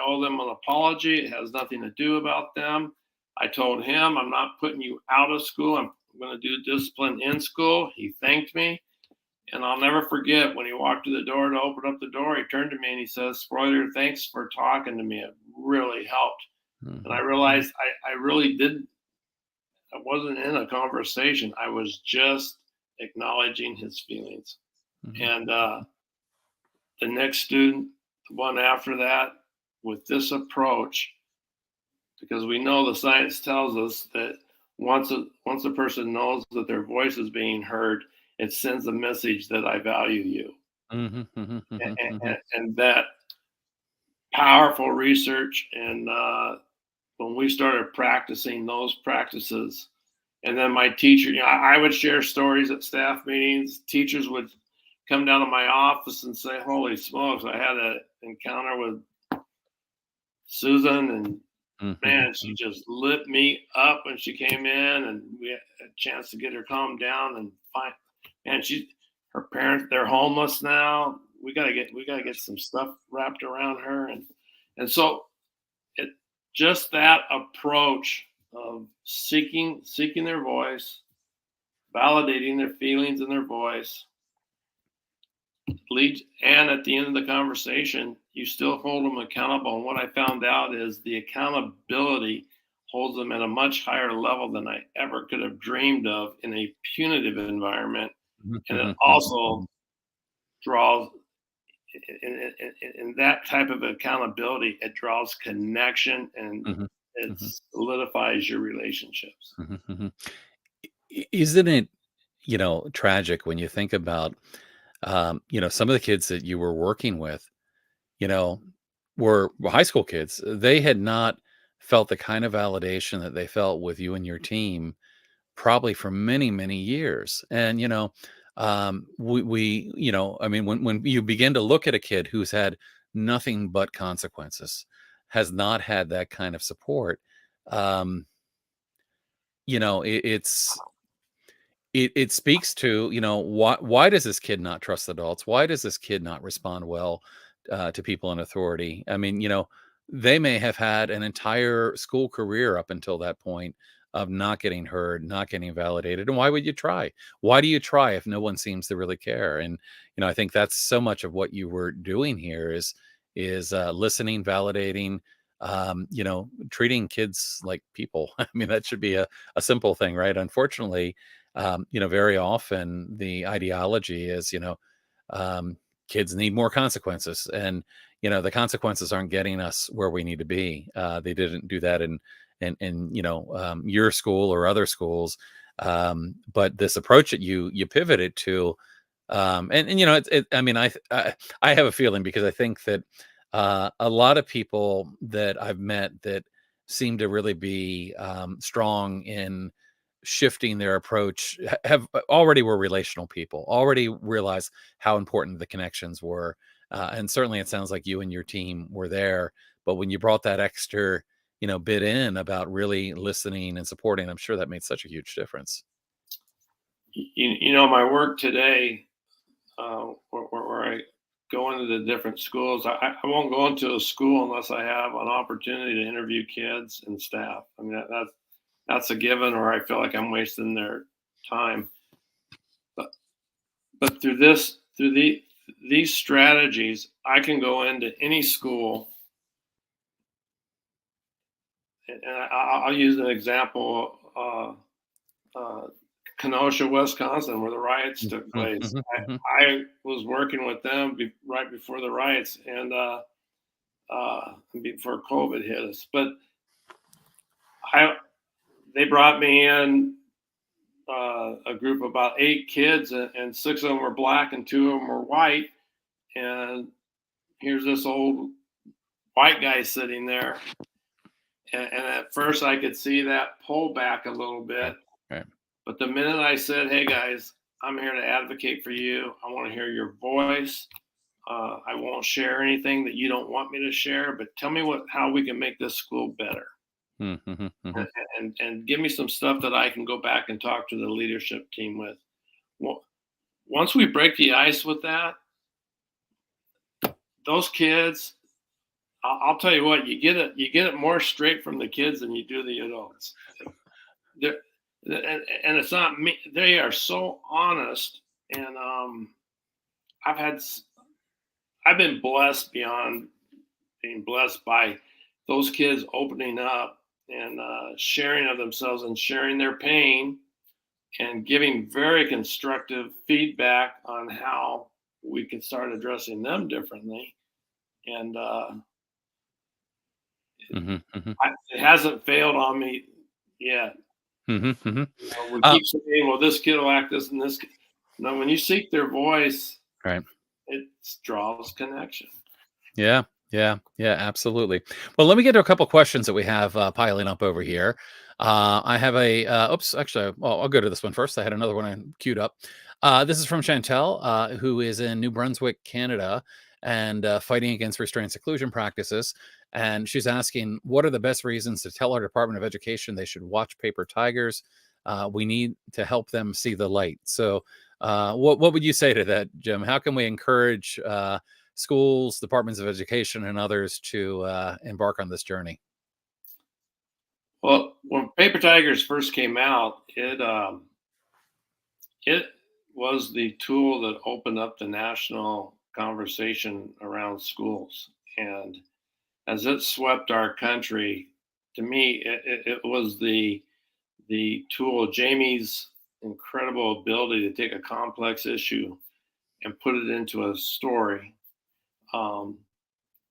owe them an apology. It has nothing to do about them. I told him, I'm not putting you out of school. I'm going to do discipline in school." He thanked me. And I'll never forget, when he walked to the door to open up the door, he turned to me and he says, "Sporleder, thanks for talking to me. It really helped." And I Mhm. realized I really didn't, I wasn't in a conversation. I was just acknowledging his feelings. Mhm. And the next student, the one after that, with this approach, because we know the science tells us that once a person knows that their voice is being heard, it sends a message that I value you. Mhm. Mhm. And, Mhm. Mhm. and that powerful research, and when we started practicing those practices, and then my teacher, I would share stories at staff meetings. Teachers would come down to my office and say, "Holy smokes, I had an encounter with Susan, and Mhm. man, she Mhm. just lit me up when she came in, and we had a chance to get her calmed down and find." And her parents, they're homeless now. We gotta get some stuff wrapped around her. And so it just that approach of seeking their voice, validating their feelings and their voice leads. And at the end of the conversation, you still hold them accountable. And what I found out is the accountability holds them at a much higher level than I ever could have dreamed of in a punitive environment. Mhm. And it Mhm. also Mhm. draws in that type of accountability, it draws connection and Mhm, it mhm, solidifies your relationships. mhm, mhm. Isn't it, tragic when you think about, some of the kids that you were working with, you know, were high school kids. They had not felt the kind of validation that they felt with you and your team probably for many, many years. And, I mean, when you begin to look at a kid who's had nothing but consequences, has not had that kind of support, um, it speaks to, why does this kid not trust adults? Why does this kid not respond well to people in authority? I mean, they may have had an entire school career up until that point of not getting heard, not getting validated. And why would you try? Why do you try if no one seems to really care? And I think that's so much of what you were doing here is listening, validating, treating kids like people. I mean, that should be a simple thing, right? Unfortunately, very often the ideology is, um, kids need more consequences, and the consequences aren't getting us where we need to be. They didn't do that in your school or other schools, but this approach that you pivoted to, and I mean, I have a feeling because I think that a lot of people that I've met that seem to really be strong in shifting their approach have already were relational people, already realized how important the connections were, and certainly it sounds like you and your team were there. But when you brought that extra bit in about really listening and supporting, I'm sure that made such a huge difference. My work today, where I go into the different schools, I won't go into a school unless I have an opportunity to interview kids and staff. I mean, that's a given, or I feel like I'm wasting their time. But through these strategies, I can go into any school, and I'll use an example. Uh, Kenosha, Wisconsin, where the riots took Mhm, place. mhm, mhm. I was working with them right before the riots and before COVID hit us. But I they brought me in a group of about 8 kids, and 6 of them were black and 2 of them were white. And here's this old white guy sitting there. And at first, I could see that pull back a little Right, bit. right. But the minute I said, "Hey guys, I'm here to advocate for you. I want to hear your voice. I won't share anything that you don't want me to share, but tell me how we can make this school better, Mhm, mhm, and, mhm. and give me some stuff that I can go back and talk to the leadership team with." Well, once we break the ice with that, those kids, I'll tell you what, you get it more straight from the kids than you do the adults. They're, and it's not me. They are so honest, and I've had I've been blessed beyond being blessed by those kids opening up and sharing of themselves and sharing their pain and giving very constructive feedback on how we can start addressing them differently. And Mhm, mhm. it hasn't failed on me yet. Mhm, mhm. We Uh, keep saying, "Well, this kid will act this and this." No, when you seek their voice, right. it draws connection. Yeah, yeah, yeah, absolutely. Well, let me get to a couple questions that we have piling up over here. I have oops, actually, well, I'll go to this one first. I had another one queued up. This is from Chantel, who is in New Brunswick, Canada, and fighting against restraint seclusion practices. And she's asking, what are the best reasons to tell our Department of Education they should watch Paper Tigers? We need to help them see the light. So, what would you say to that, Jim? How can we encourage schools, departments of education, and others to embark on this journey? Well, when Paper Tigers first came out, it was the tool that opened up the national conversation around schools. And as it swept our country, to me, it was the tool. Jamie's incredible ability to take a complex issue and put it into a story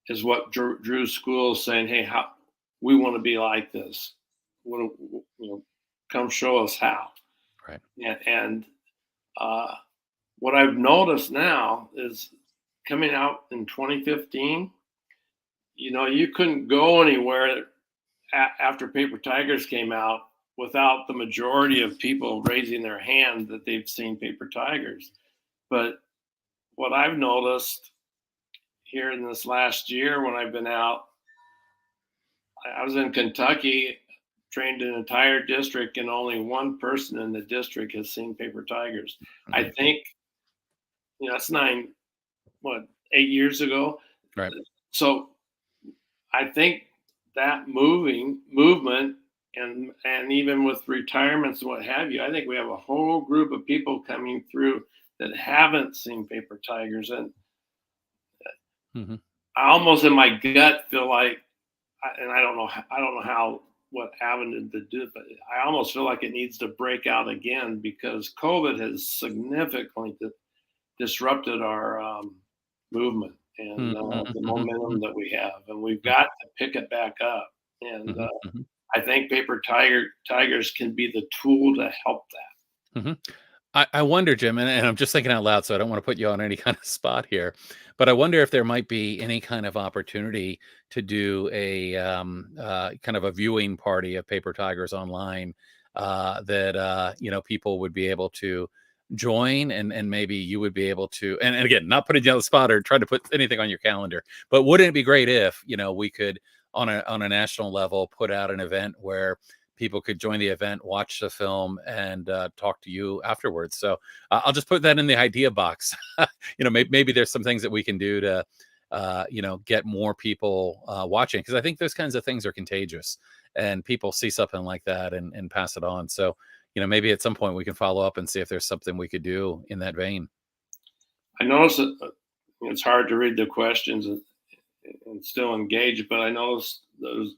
is what drew schools saying, "Hey, how we want to be like this. Come show us how." Right. And what I've noticed now is coming out in 2015. You couldn't go anywhere after Paper Tigers came out without the majority of people raising their hand that they've seen Paper Tigers. But what I've noticed here in this last year when I've been out, I was in Kentucky, trained an entire district, and only one person in the district has seen Paper Tigers. Mm-hmm. I think, that's 8 years ago. Right. So I think that movement and even with retirements and what have you, I think we have a whole group of people coming through that haven't seen Paper Tigers. And Mm-hmm. I almost in my gut feel like, and I don't know how what avenue to do, but I almost feel like it needs to break out again because COVID has significantly disrupted our movement and the momentum that we have, and we've got to pick it back up. And I think Paper Tigers can be the tool to help that. Mm-hmm. I wonder, Jim, and I'm just thinking out loud, so I don't want to put you on any kind of spot here, but I wonder if there might be any kind of opportunity to do a kind of a viewing party of Paper Tigers online that people would be able to join, and maybe you would be able to, and again, not putting you on the spot or trying to put anything on your calendar, but wouldn't it be great if we could on a national level put out an event where people could join the event, watch the film, and talk to you afterwards. So I'll just put that in the idea box. Maybe there's some things that we can do to, get more people watching, because I think those kinds of things are contagious, and people see something like that and pass it on. So, maybe at some point we can follow up and see if there's something we could do in that vein. I noticed that it's hard to read the questions and still engage, but I noticed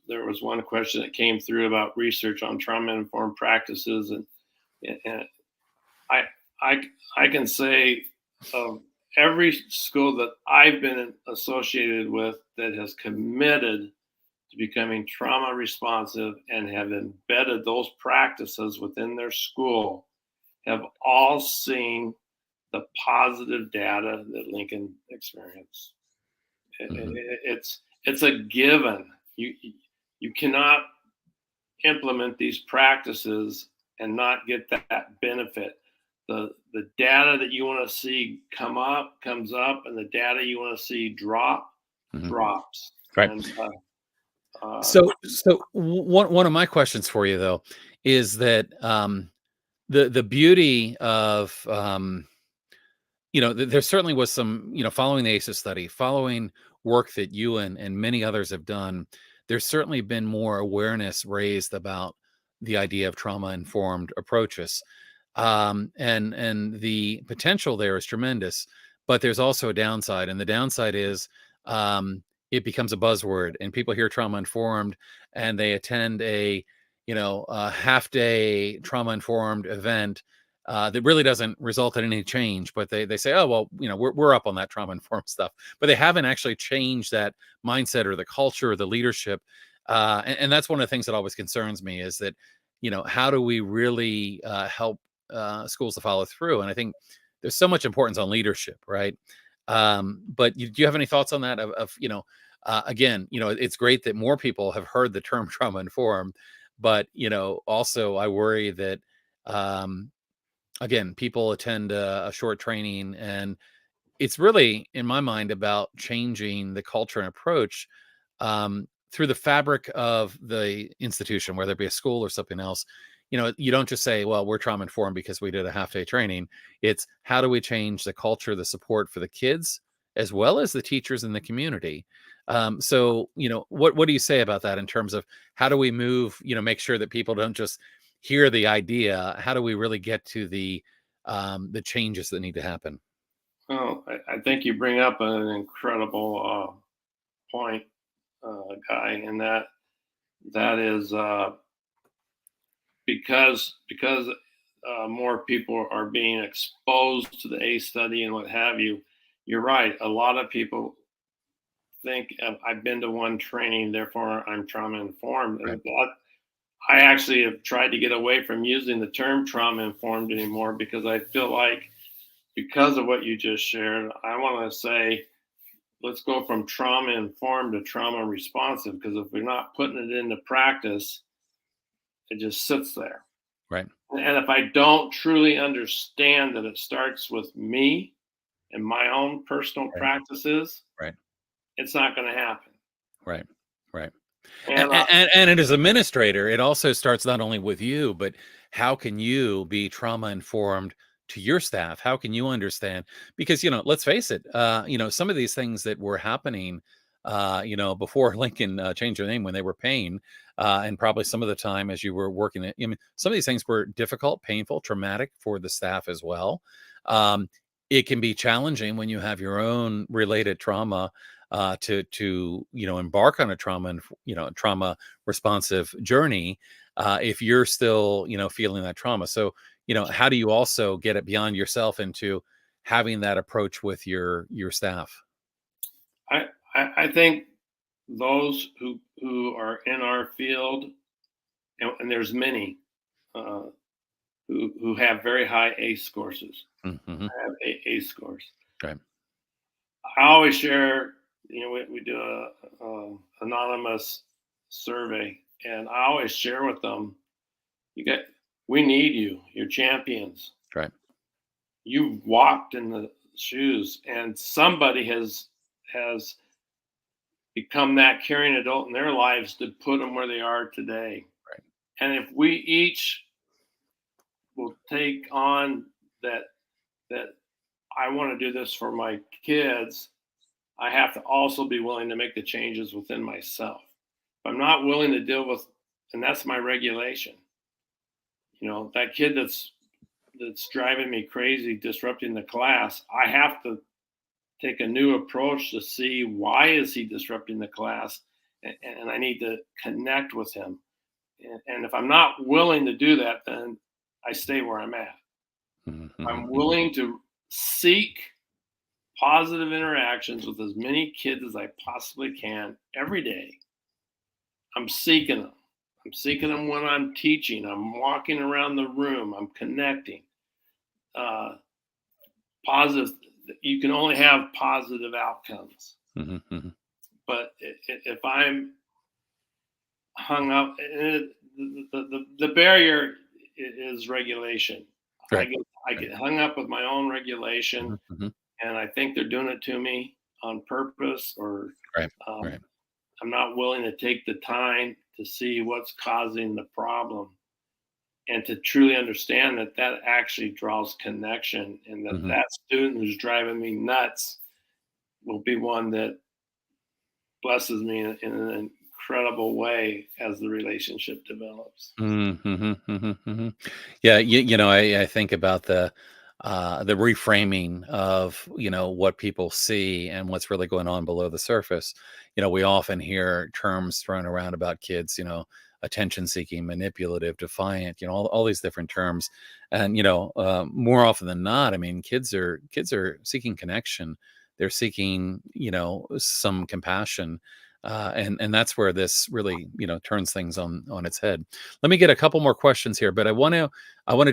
there was one question that came through about research on trauma-informed practices, and I can say every school that I've been associated with that has committed to becoming trauma responsive and have embedded those practices within their school have all seen the positive data that Lincoln experienced. It's a given. You cannot implement these practices and not get that benefit. The data that you want to see comes up, and the data you want to see drops. Right. And, so one of my questions for you though is that the beauty of there certainly was some, following the Asus study, following work that you and many others have done, there's certainly been more awareness raised about the idea of trauma-informed approaches. And the potential there is tremendous, but there's also a downside. And the downside is it becomes a buzzword, and people hear trauma-informed and they attend a half-day trauma-informed event that really doesn't result in any change, but they say, oh, well, we're up on that trauma-informed stuff, but they haven't actually changed that mindset or the culture or the leadership. And that's one of the things that always concerns me is that, how do we really help schools to follow through? And I think there's so much importance on leadership, right? But do you have any thoughts on that? Again, it's great that more people have heard the term trauma-informed, but also I worry that again, people attend a short training, and it's really, in my mind, about changing the culture and approach through the fabric of the institution, whether it be a school or something else. You don't just say, well, we're trauma informed because we did a half-day training. It's how do we change the culture, the support for the kids, as well as the teachers in the community. So, what do you say about that in terms of how do we move, make sure that people don't just hear the idea? How do we really get to the changes that need to happen? Well, I think you bring up an incredible point, Guy, and that is because more people are being exposed to the ACE study and what have you. You're right. A lot of people think I've been to one training, therefore I'm trauma informed. Right. And that, I actually have tried to get away from using the term trauma informed anymore, because I feel like, because of what you just shared, I want to say, let's go from trauma informed to trauma responsive, because if we're not putting it into practice, it just sits there. Right. And if I don't truly understand that it starts with me and my own personal Right. practices, Right. it's not going to happen. Right. Right. And And as administrator, it also starts not only with you, but how can you be trauma informed to your staff? How can you understand? Because, let's face it, some of these things that were happening, before Lincoln changed their name, when they were Payne, and probably some of the time as you were working it, I mean, some of these things were difficult, painful, traumatic for the staff as well. Um, it can be challenging when you have your own related trauma, to embark on a trauma and trauma responsive journey, if you're still feeling that trauma. So how do you also get it beyond yourself into having that approach with your staff? I think those who are in our field, and there's many, uh, who have very high ACE scores, Mm-hmm. have ACE scores. Right. I always share, we do a anonymous survey, and I always share with them, we need you. You're champions. Right. You've walked in the shoes, and somebody has become that caring adult in their lives to put them where they are today. Right. And if we each will take on that I want to do this for my kids, I have to also be willing to make the changes within myself. If I'm not willing to deal with, and that's my regulation. That kid that's driving me crazy, disrupting the class, I have to take a new approach to see why is he disrupting the class, and I need to connect with him. And if I'm not willing to do that, then I stay where I'm at. Mm-hmm. I'm willing to seek positive interactions with as many kids as I possibly can every day. I'm seeking them. I'm seeking them when I'm teaching. I'm walking around the room. I'm connecting. Positive. You can only have positive outcomes. Mm-hmm. But if I'm hung up, the barrier is regulation. Right. I get hung up with my own regulation, Mm-hmm. and I think they're doing it to me on purpose, or Right. Right. I'm not willing to take the time to see what's causing the problem, and to truly understand that actually draws connection, and Mm-hmm. that student who's driving me nuts will be one that blesses me in an incredible way as the relationship develops. Mm-hmm. Mm-hmm. Yeah, I think about the reframing of what people see and what's really going on below the surface. We often hear terms thrown around about kids, attention seeking, manipulative, defiant, all these different terms. And more often than not, I mean, kids are seeking connection. They're seeking some compassion. And that's where this really turns things on its head. Let me get a couple more questions here, but I want to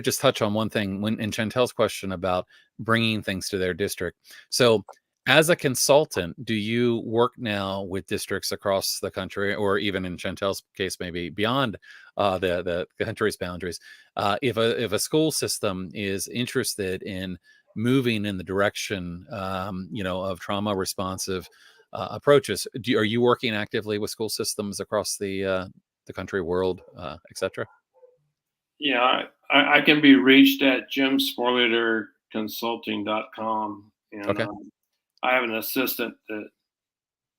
just touch on one thing when in Chantel's question about bringing things to their district. So, as a consultant, do you work now with districts across the country, or even in Chantel's case, maybe beyond the country's boundaries? If a school system is interested in moving in the direction, of trauma responsive approaches, are you working actively with school systems across the country, world, etc.? Yeah, I can be reached at jimsporlederconsulting.com, and Okay. I have an assistant that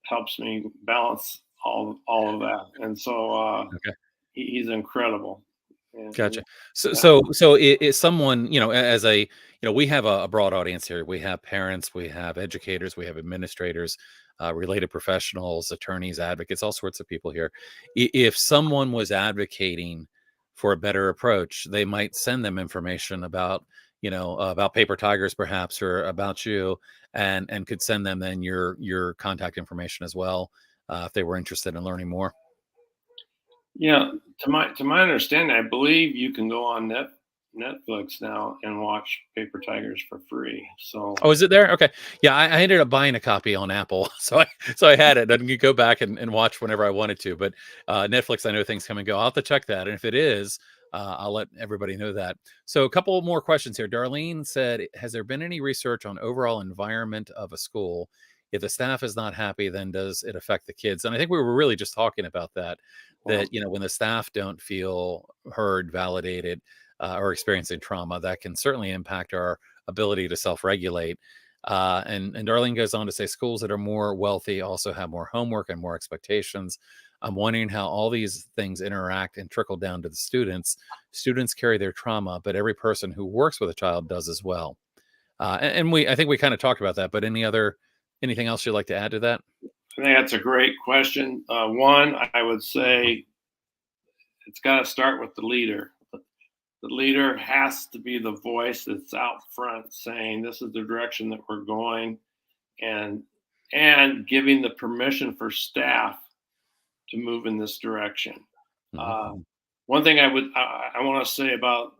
helps me balance all of that, and so Okay. he's incredible. And Gotcha. So, yeah, is someone, as we have a broad audience here. We have parents, we have educators, we have administrators, related professionals, attorneys, advocates, all sorts of people here. If someone was advocating for a better approach, they might send them information about, about paper tigers perhaps, or about you, and could send them then your contact information as well, if they were interested in learning more. Yeah, to my understanding, I believe you can go on Netflix now and watch Paper Tigers for free. So Oh, is it there? Okay. Yeah, I ended up buying a copy on Apple, so I had it. I can go back and watch whenever I wanted to. But Netflix, I know things come and go. I'll have to check that, and if it is, I'll let everybody know that. So, a couple more questions here. Darlene said, "Has there been any research on overall environment of a school? If the staff is not happy, then does it affect the kids?" And I think we were really just talking about that. well, That when the staff don't feel heard, validated, or experiencing trauma, that can certainly impact our ability to self-regulate. And Darlene goes on to say schools that are more wealthy also have more homework and more expectations. I'm wondering how all these things interact and trickle down to the students. Students carry their trauma, but every person who works with a child does as well. I think we kind of talked about that, but anything else you'd like to add to that? I think that's a great question. One, I would say it's got to start with the leader. The leader has to be the voice that's out front saying this is the direction that we're going, and giving the permission for staff to move in this direction. Uh, Mhm. one thing I want to say about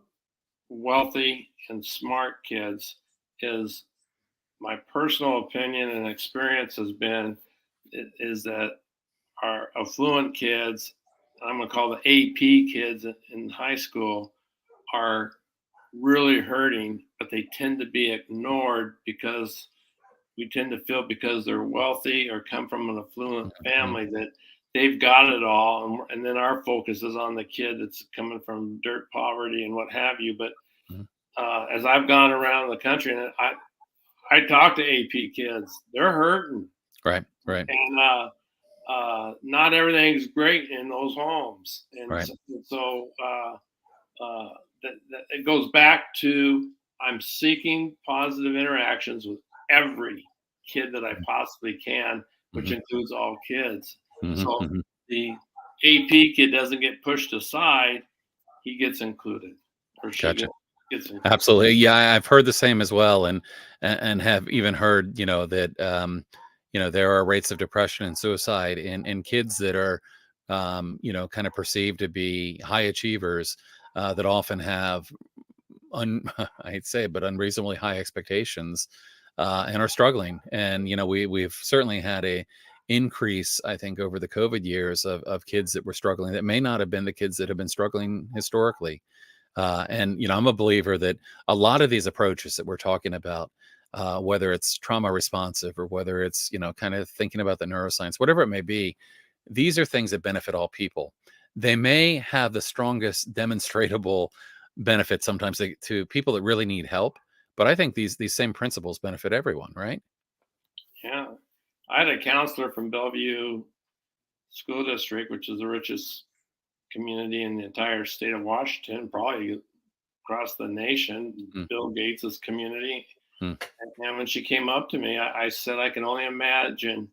wealthy and smart kids is my personal opinion and experience has been is that our affluent kids, I'm going to call the AP kids in high school, are really hurting, but they tend to be ignored because we tend to feel because they're wealthy or come from an affluent Mhm. family that they've got it all, and then our focus is on the kid that's coming from dirt poverty and what have you. But Mhm. as I've gone around the country, and I talk to AP kids, they're hurting, Right, right, and not everything's great in those homes, right. and so that it goes back to I'm seeking positive interactions with every kid that I possibly can, which Mhm. includes all kids. Mhm. So Mhm. the AP kid doesn't get pushed aside; he gets included, or she Gotcha. gets included. Absolutely. Yeah, I've heard the same as well, and have even heard, that there are rates of depression and suicide in kids that are kind of perceived to be high achievers, that often have I hate to say it, but unreasonably high expectations, and are struggling. And we've certainly had a increase, I think, over the COVID years of kids that were struggling that may not have been the kids that have been struggling historically. And I'm a believer that a lot of these approaches that we're talking about, whether it's trauma responsive or whether it's kind of thinking about the neuroscience, whatever it may be, these are things that benefit all people. They may have the strongest demonstratable benefit sometimes to people that really need help, but I think these same principles benefit everyone, right? Yeah, I had a counselor from Bellevue School District, which is the richest community in the entire state of Washington, probably across the nation. Mm, Bill Gates's community. mm, And when she came up to me, I said, I can only imagine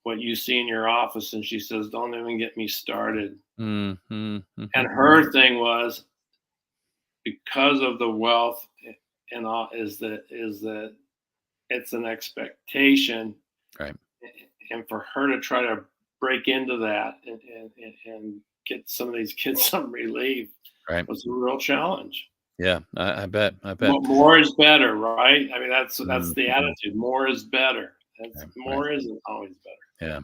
what you see in your office. And she says, don't even get me started. mm, mm, And mhm. her thing was because of the wealth and all is that it's an expectation. Right, And for her to try to break into that and get some of these kids some relief right. was a real challenge. Yeah, I bet. More is better, right? I mean, that's Mm, the mhm. attitude. More is better. That's Right, right. more isn't always better. Yeah.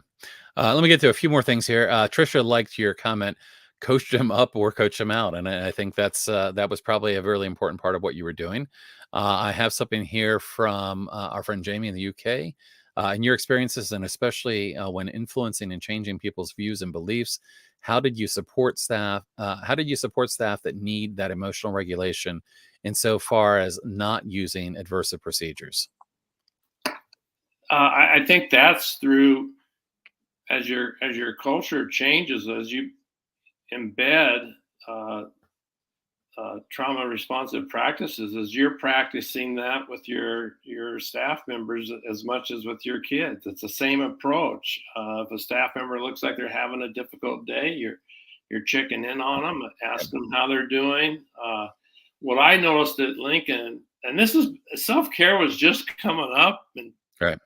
Let me get to a few more things here. Trisha liked your comment, coach them up or coach them out. And I think that was probably a really important part of what you were doing. I have something here from our friend Jamie in the UK. In your experiences, and especially when influencing and changing people's views and beliefs, how did you support staff? How did you support staff that need that emotional regulation insofar as not using adversive procedures? I think that's through as your culture changes, as you embed uh, trauma responsive practices, as you're practicing that with your staff members as much as with your kids. It's the same approach. If a staff member looks like they're having a difficult day, you're checking in on them, asking them how they're doing. what I noticed at Lincoln, and this is self-care was just coming up, and Right.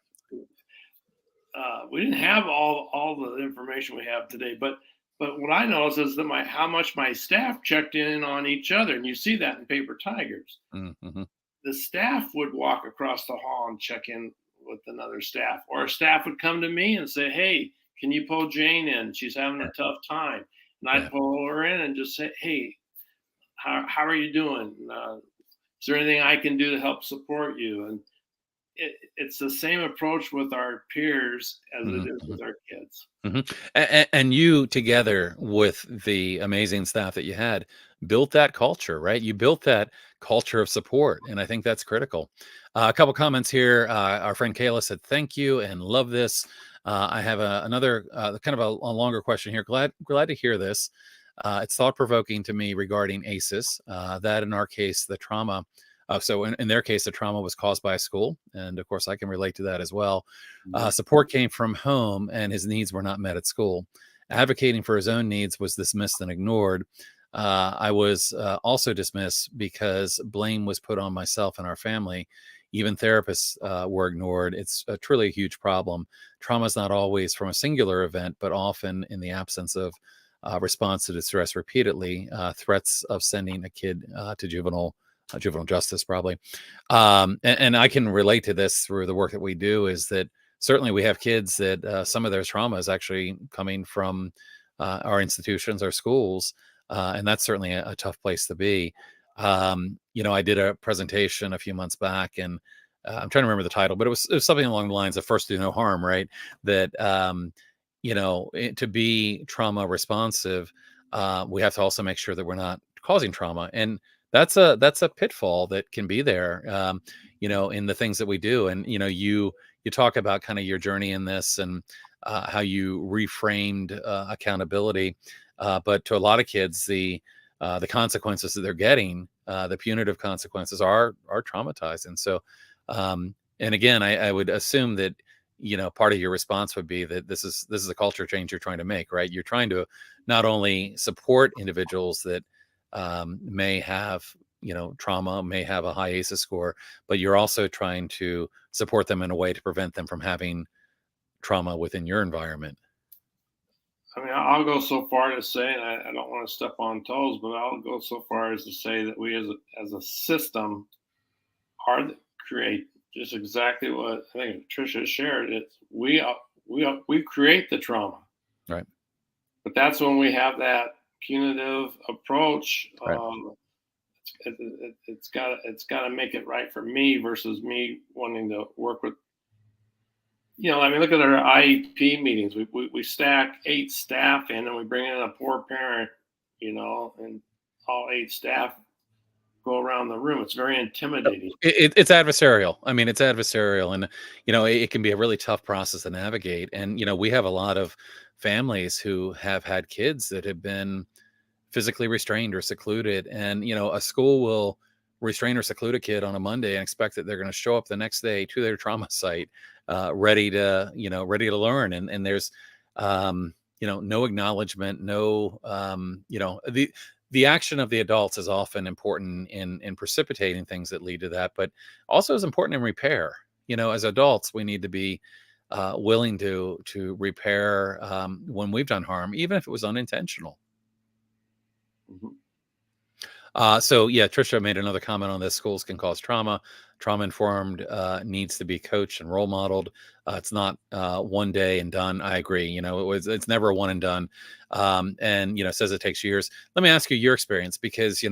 we didn't have all the information we have today. But what I noticed is that how much my staff checked in on each other, and you see that in Paper Tigers. Mm-hmm. The staff would walk across the hall and check in with another staff, or a staff would come to me and say, "Hey, can you pull Jane in? She's having a tough time." And I'd Yeah. pull her in and just say, "Hey, how are you doing? Is there anything I can do to help support you?" And it's the same approach with our peers as it is Mm-hmm. with our kids. And you, together with the amazing staff that you had, built that culture, right? You built that culture of support, and I think that's critical. A couple comments here. Our friend Kayla said, "Thank you and love this." I have another kind of a longer question here. Glad to hear this. It's thought provoking to me regarding Asus. That in our case, the trauma. So in their case, the trauma was caused by a school, and of course, I can relate to that as well. Support came from home, and his needs were not met at school. Advocating for his own needs was dismissed and ignored. I was also dismissed because blame was put on myself and our family. Even therapists were ignored. It's truly a huge problem. Trauma is not always from a singular event, but often in the absence of response to distress repeatedly. Threats of sending a kid to juvenile justice, probably. And I can relate to this through the work that we do. Is that certainly we have kids that some of their trauma is actually coming from our institutions, our schools, and that's certainly a tough place to be. I did a presentation a few months back, and I'm trying to remember the title, but it was something along the lines of "First do no harm," right? That to be trauma responsive, we have to also make sure that we're not causing trauma, and that's a pitfall that can be there, in the things that we do. And you talk about kind of your journey in this, and how you reframed accountability, but to a lot of kids, the consequences that they're getting, the punitive consequences, are traumatized. And so, and again, I would assume that part of your response would be that this is a culture change you're trying to make, right? You're trying to not only support individuals that may have trauma, may have a high ACEs score, but you're also trying to support them in a way to prevent them from having trauma within your environment. I mean, I'll go so far to say, and I don't want to step on toes, but I'll go so far as to say that we as a system are create just exactly what I think Tricia shared. It's we create the trauma, Right. but that's when we have that punitive approach. Right. It's got to make it right for me versus me wanting to work with. I mean, look at our IEP meetings. We stack 8 staff in, and we bring in a poor parent, and all 8 staff go around the room. It's very intimidating. It's adversarial. I mean, it's adversarial, and it can be a really tough process to navigate. And we have a lot of families who have had kids that have been physically restrained or secluded, and a school will restrain or seclude a kid on a Monday and expect that they're going to show up the next day to their trauma site, ready to learn. And there's no acknowledgement, no the action of the adults is often important in precipitating things that lead to that, but also is important in repair. As adults, we need to be willing to repair when we've done harm, even if it was unintentional. Mhm. So yeah, Trisha made another comment on this. Schools can cause trauma. Trauma informed needs to be coached and role modeled. It's not one day and done. I agree. It's never a one and done. And says it takes years. Let me ask you your experience, because in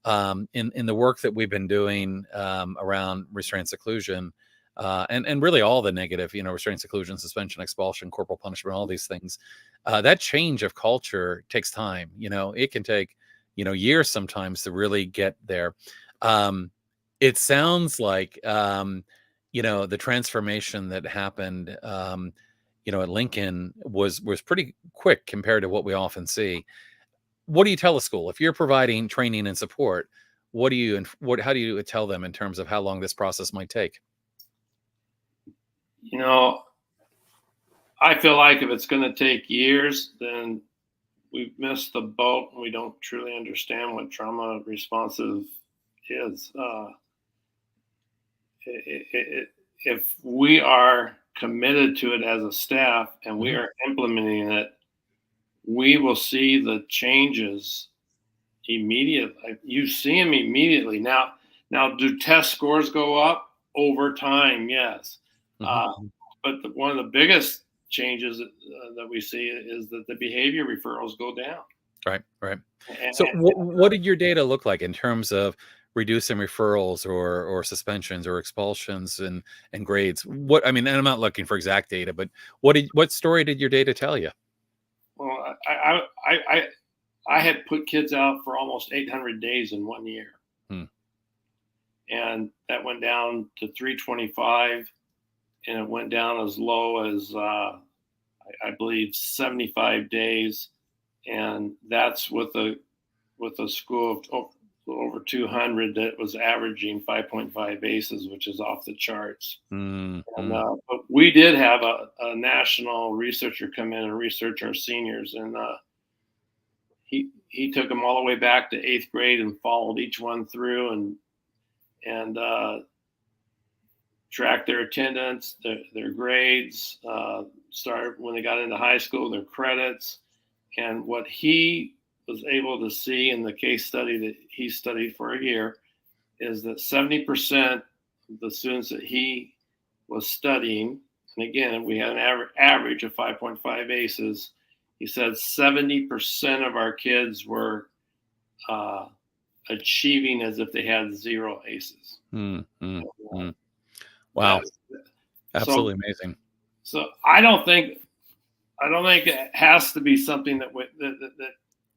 the work that we've been doing around restraint, seclusion, and really all the negative, restraint, seclusion, suspension, expulsion, corporal punishment, all these things, that change of culture takes time. It can take years sometimes to really get there. It sounds like the transformation that happened at Lincoln was pretty quick compared to what we often see. What do you tell a school if you're providing training and support? How do you tell them in terms of how long this process might take? You know, I feel like if it's going to take years, then we've missed the boat and we don't truly understand what trauma responsive is. If we are committed to it as a staff and we are implementing it, we will see the changes immediately. You see them immediately. Now, do test scores go up over time? Yes. But one of the biggest changes that we see is that the behavior referrals go down. Right. So what did your data look like in terms of reducing referrals or suspensions or expulsions and grades? What, I mean, and I'm not looking for exact data, but what story did your data tell you? Well, I had put kids out for almost 800 days in 1 year. And that went down to 325, and it went down as low as, I believe, 75 days. And that's with a school of over 200 that was averaging 5.5 aces, which is off the charts. But we did have a national researcher come in and research our seniors, and he took them all the way back to 8th grade and followed each one through and tracked their attendance, their grades, started when they got into high school, their credits. And what he was able to see in the case study that he studied for a year is that 70% of the students that he was studying, and again, we had an average of 5.5 aces, he said 70% of our kids were achieving as if they had 0 aces. Wow. Absolutely amazing. So I don't think it has to be something that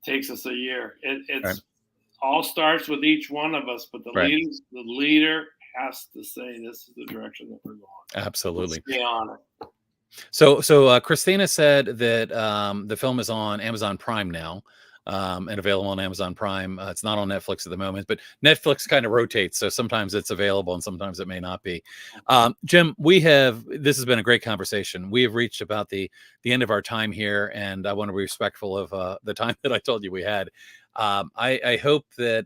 takes us a year. It's all starts with each one of us, but the leader has to say, this is the direction that we're going. Absolutely. Let's stay on it. So Christina said that the film is on Amazon Prime now. And available on Amazon Prime. It's not on Netflix at the moment, but Netflix kind of rotates. So sometimes it's available and sometimes it may not be. Jim, this has been a great conversation. We have reached about the end of our time here, and I want to be respectful of the time that I told you we had. I hope that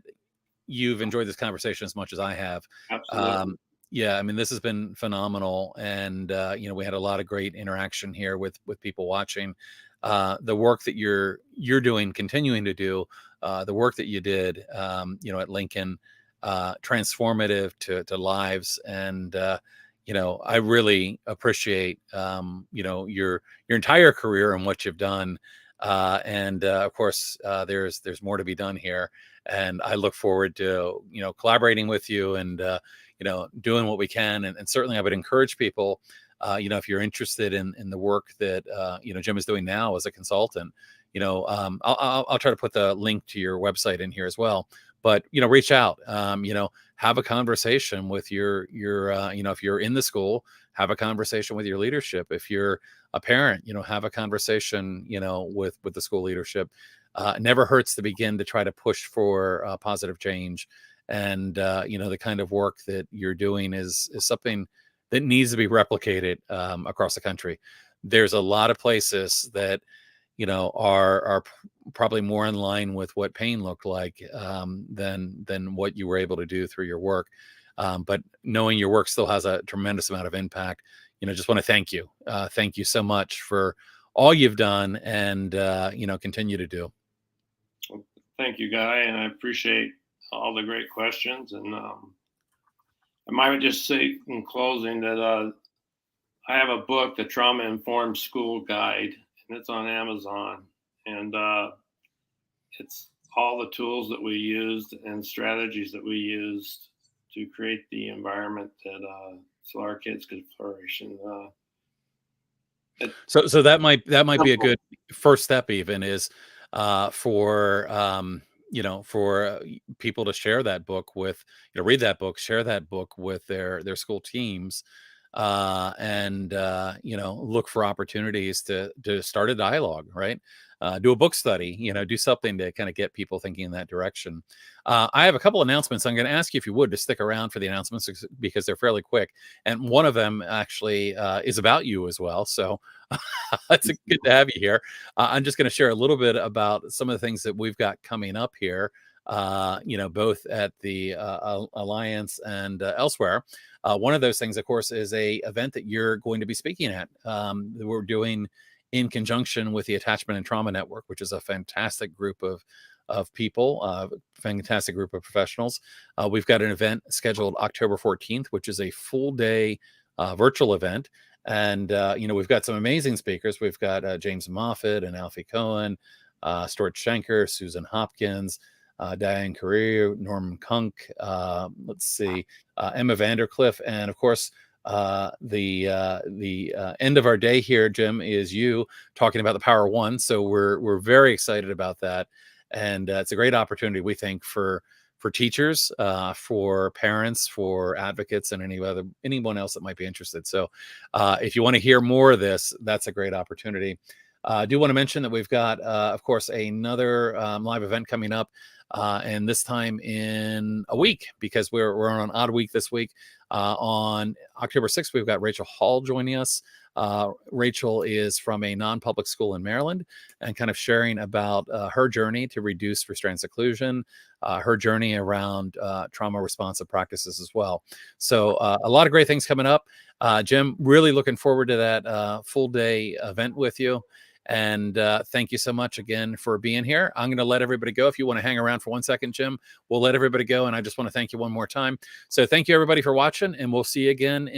you've enjoyed this conversation as much as I have. Absolutely. Yeah, I mean, this has been phenomenal. And, we had a lot of great interaction here with people watching. The work that you're doing, continuing to do, the work that you did, at Lincoln, transformative to lives. And, I really appreciate, your entire career and what you've done. And of course, there's more to be done here. And I look forward to, collaborating with you and, doing what we can. And certainly I would encourage people, if you're interested in the work that, Jim is doing now as a consultant, I'll try to put the link to your website in here as well, but, reach out, have a conversation with your, if you're in the school, have a conversation with your leadership. If you're a parent, have a conversation, with the school leadership. It never hurts to begin to try to push for positive change. And, the kind of work that you're doing is something that needs to be replicated across the country. There's a lot of places that, are probably more in line with what pain looked like than what you were able to do through your work. But knowing your work still has a tremendous amount of impact, just want to thank you. Thank you so much for all you've done and, continue to do. Thank you, Guy. And I appreciate all the great questions. And I might just say in closing that I have a book, The Trauma Informed School Guide, and it's on Amazon. And it's all the tools that we used and strategies that we used to create the environment that so our kids could flourish. And so that might be a good first step, even is for for people to share that book with, read that book, share that book with their school teams, and look for opportunities to start a dialogue, right? Do a book study, do something to kind of get people thinking in that direction. I have a couple announcements. I'm going to ask you if you would to stick around for the announcements because they're fairly quick. And one of them actually is about you as well. So it's good to have you here. I'm just going to share a little bit about some of the things that we've got coming up here both at the Alliance and elsewhere. One of those things, of course, is a event that you're going to be speaking at. We're doing in conjunction with the Attachment and Trauma Network, which is a fantastic group of people, fantastic group of professionals. We've got an event scheduled October 14th, which is a full day virtual event. And, we've got some amazing speakers. We've got James Moffat and Alfie Cohen, Stuart Schenker, Susan Hopkins, Diane Carrier, Norman Kunk, let's see, Emma Vandercliff, and of course, the end of our day here, Jim, is you talking about the Power One. So we're very excited about that, and it's a great opportunity, we think, for teachers, for parents, for advocates, and anyone else that might be interested. So if you want to hear more of this, that's a great opportunity. I do want to mention that we've got, of course, another live event coming up, and this time in a week, because we're on an odd week this week. On October 6th, we've got Rachel Hall joining us. Rachel is from a non-public school in Maryland and kind of sharing about her journey to reduce restraint seclusion, her journey around trauma responsive practices as well. So a lot of great things coming up. Jim, really looking forward to that full day event with you. And thank you so much again for being here. I'm going to let everybody go. If you want to hang around for 1 second, Jim, we'll let everybody go. And I just want to thank you one more time. So thank you, everybody, for watching, and we'll see you again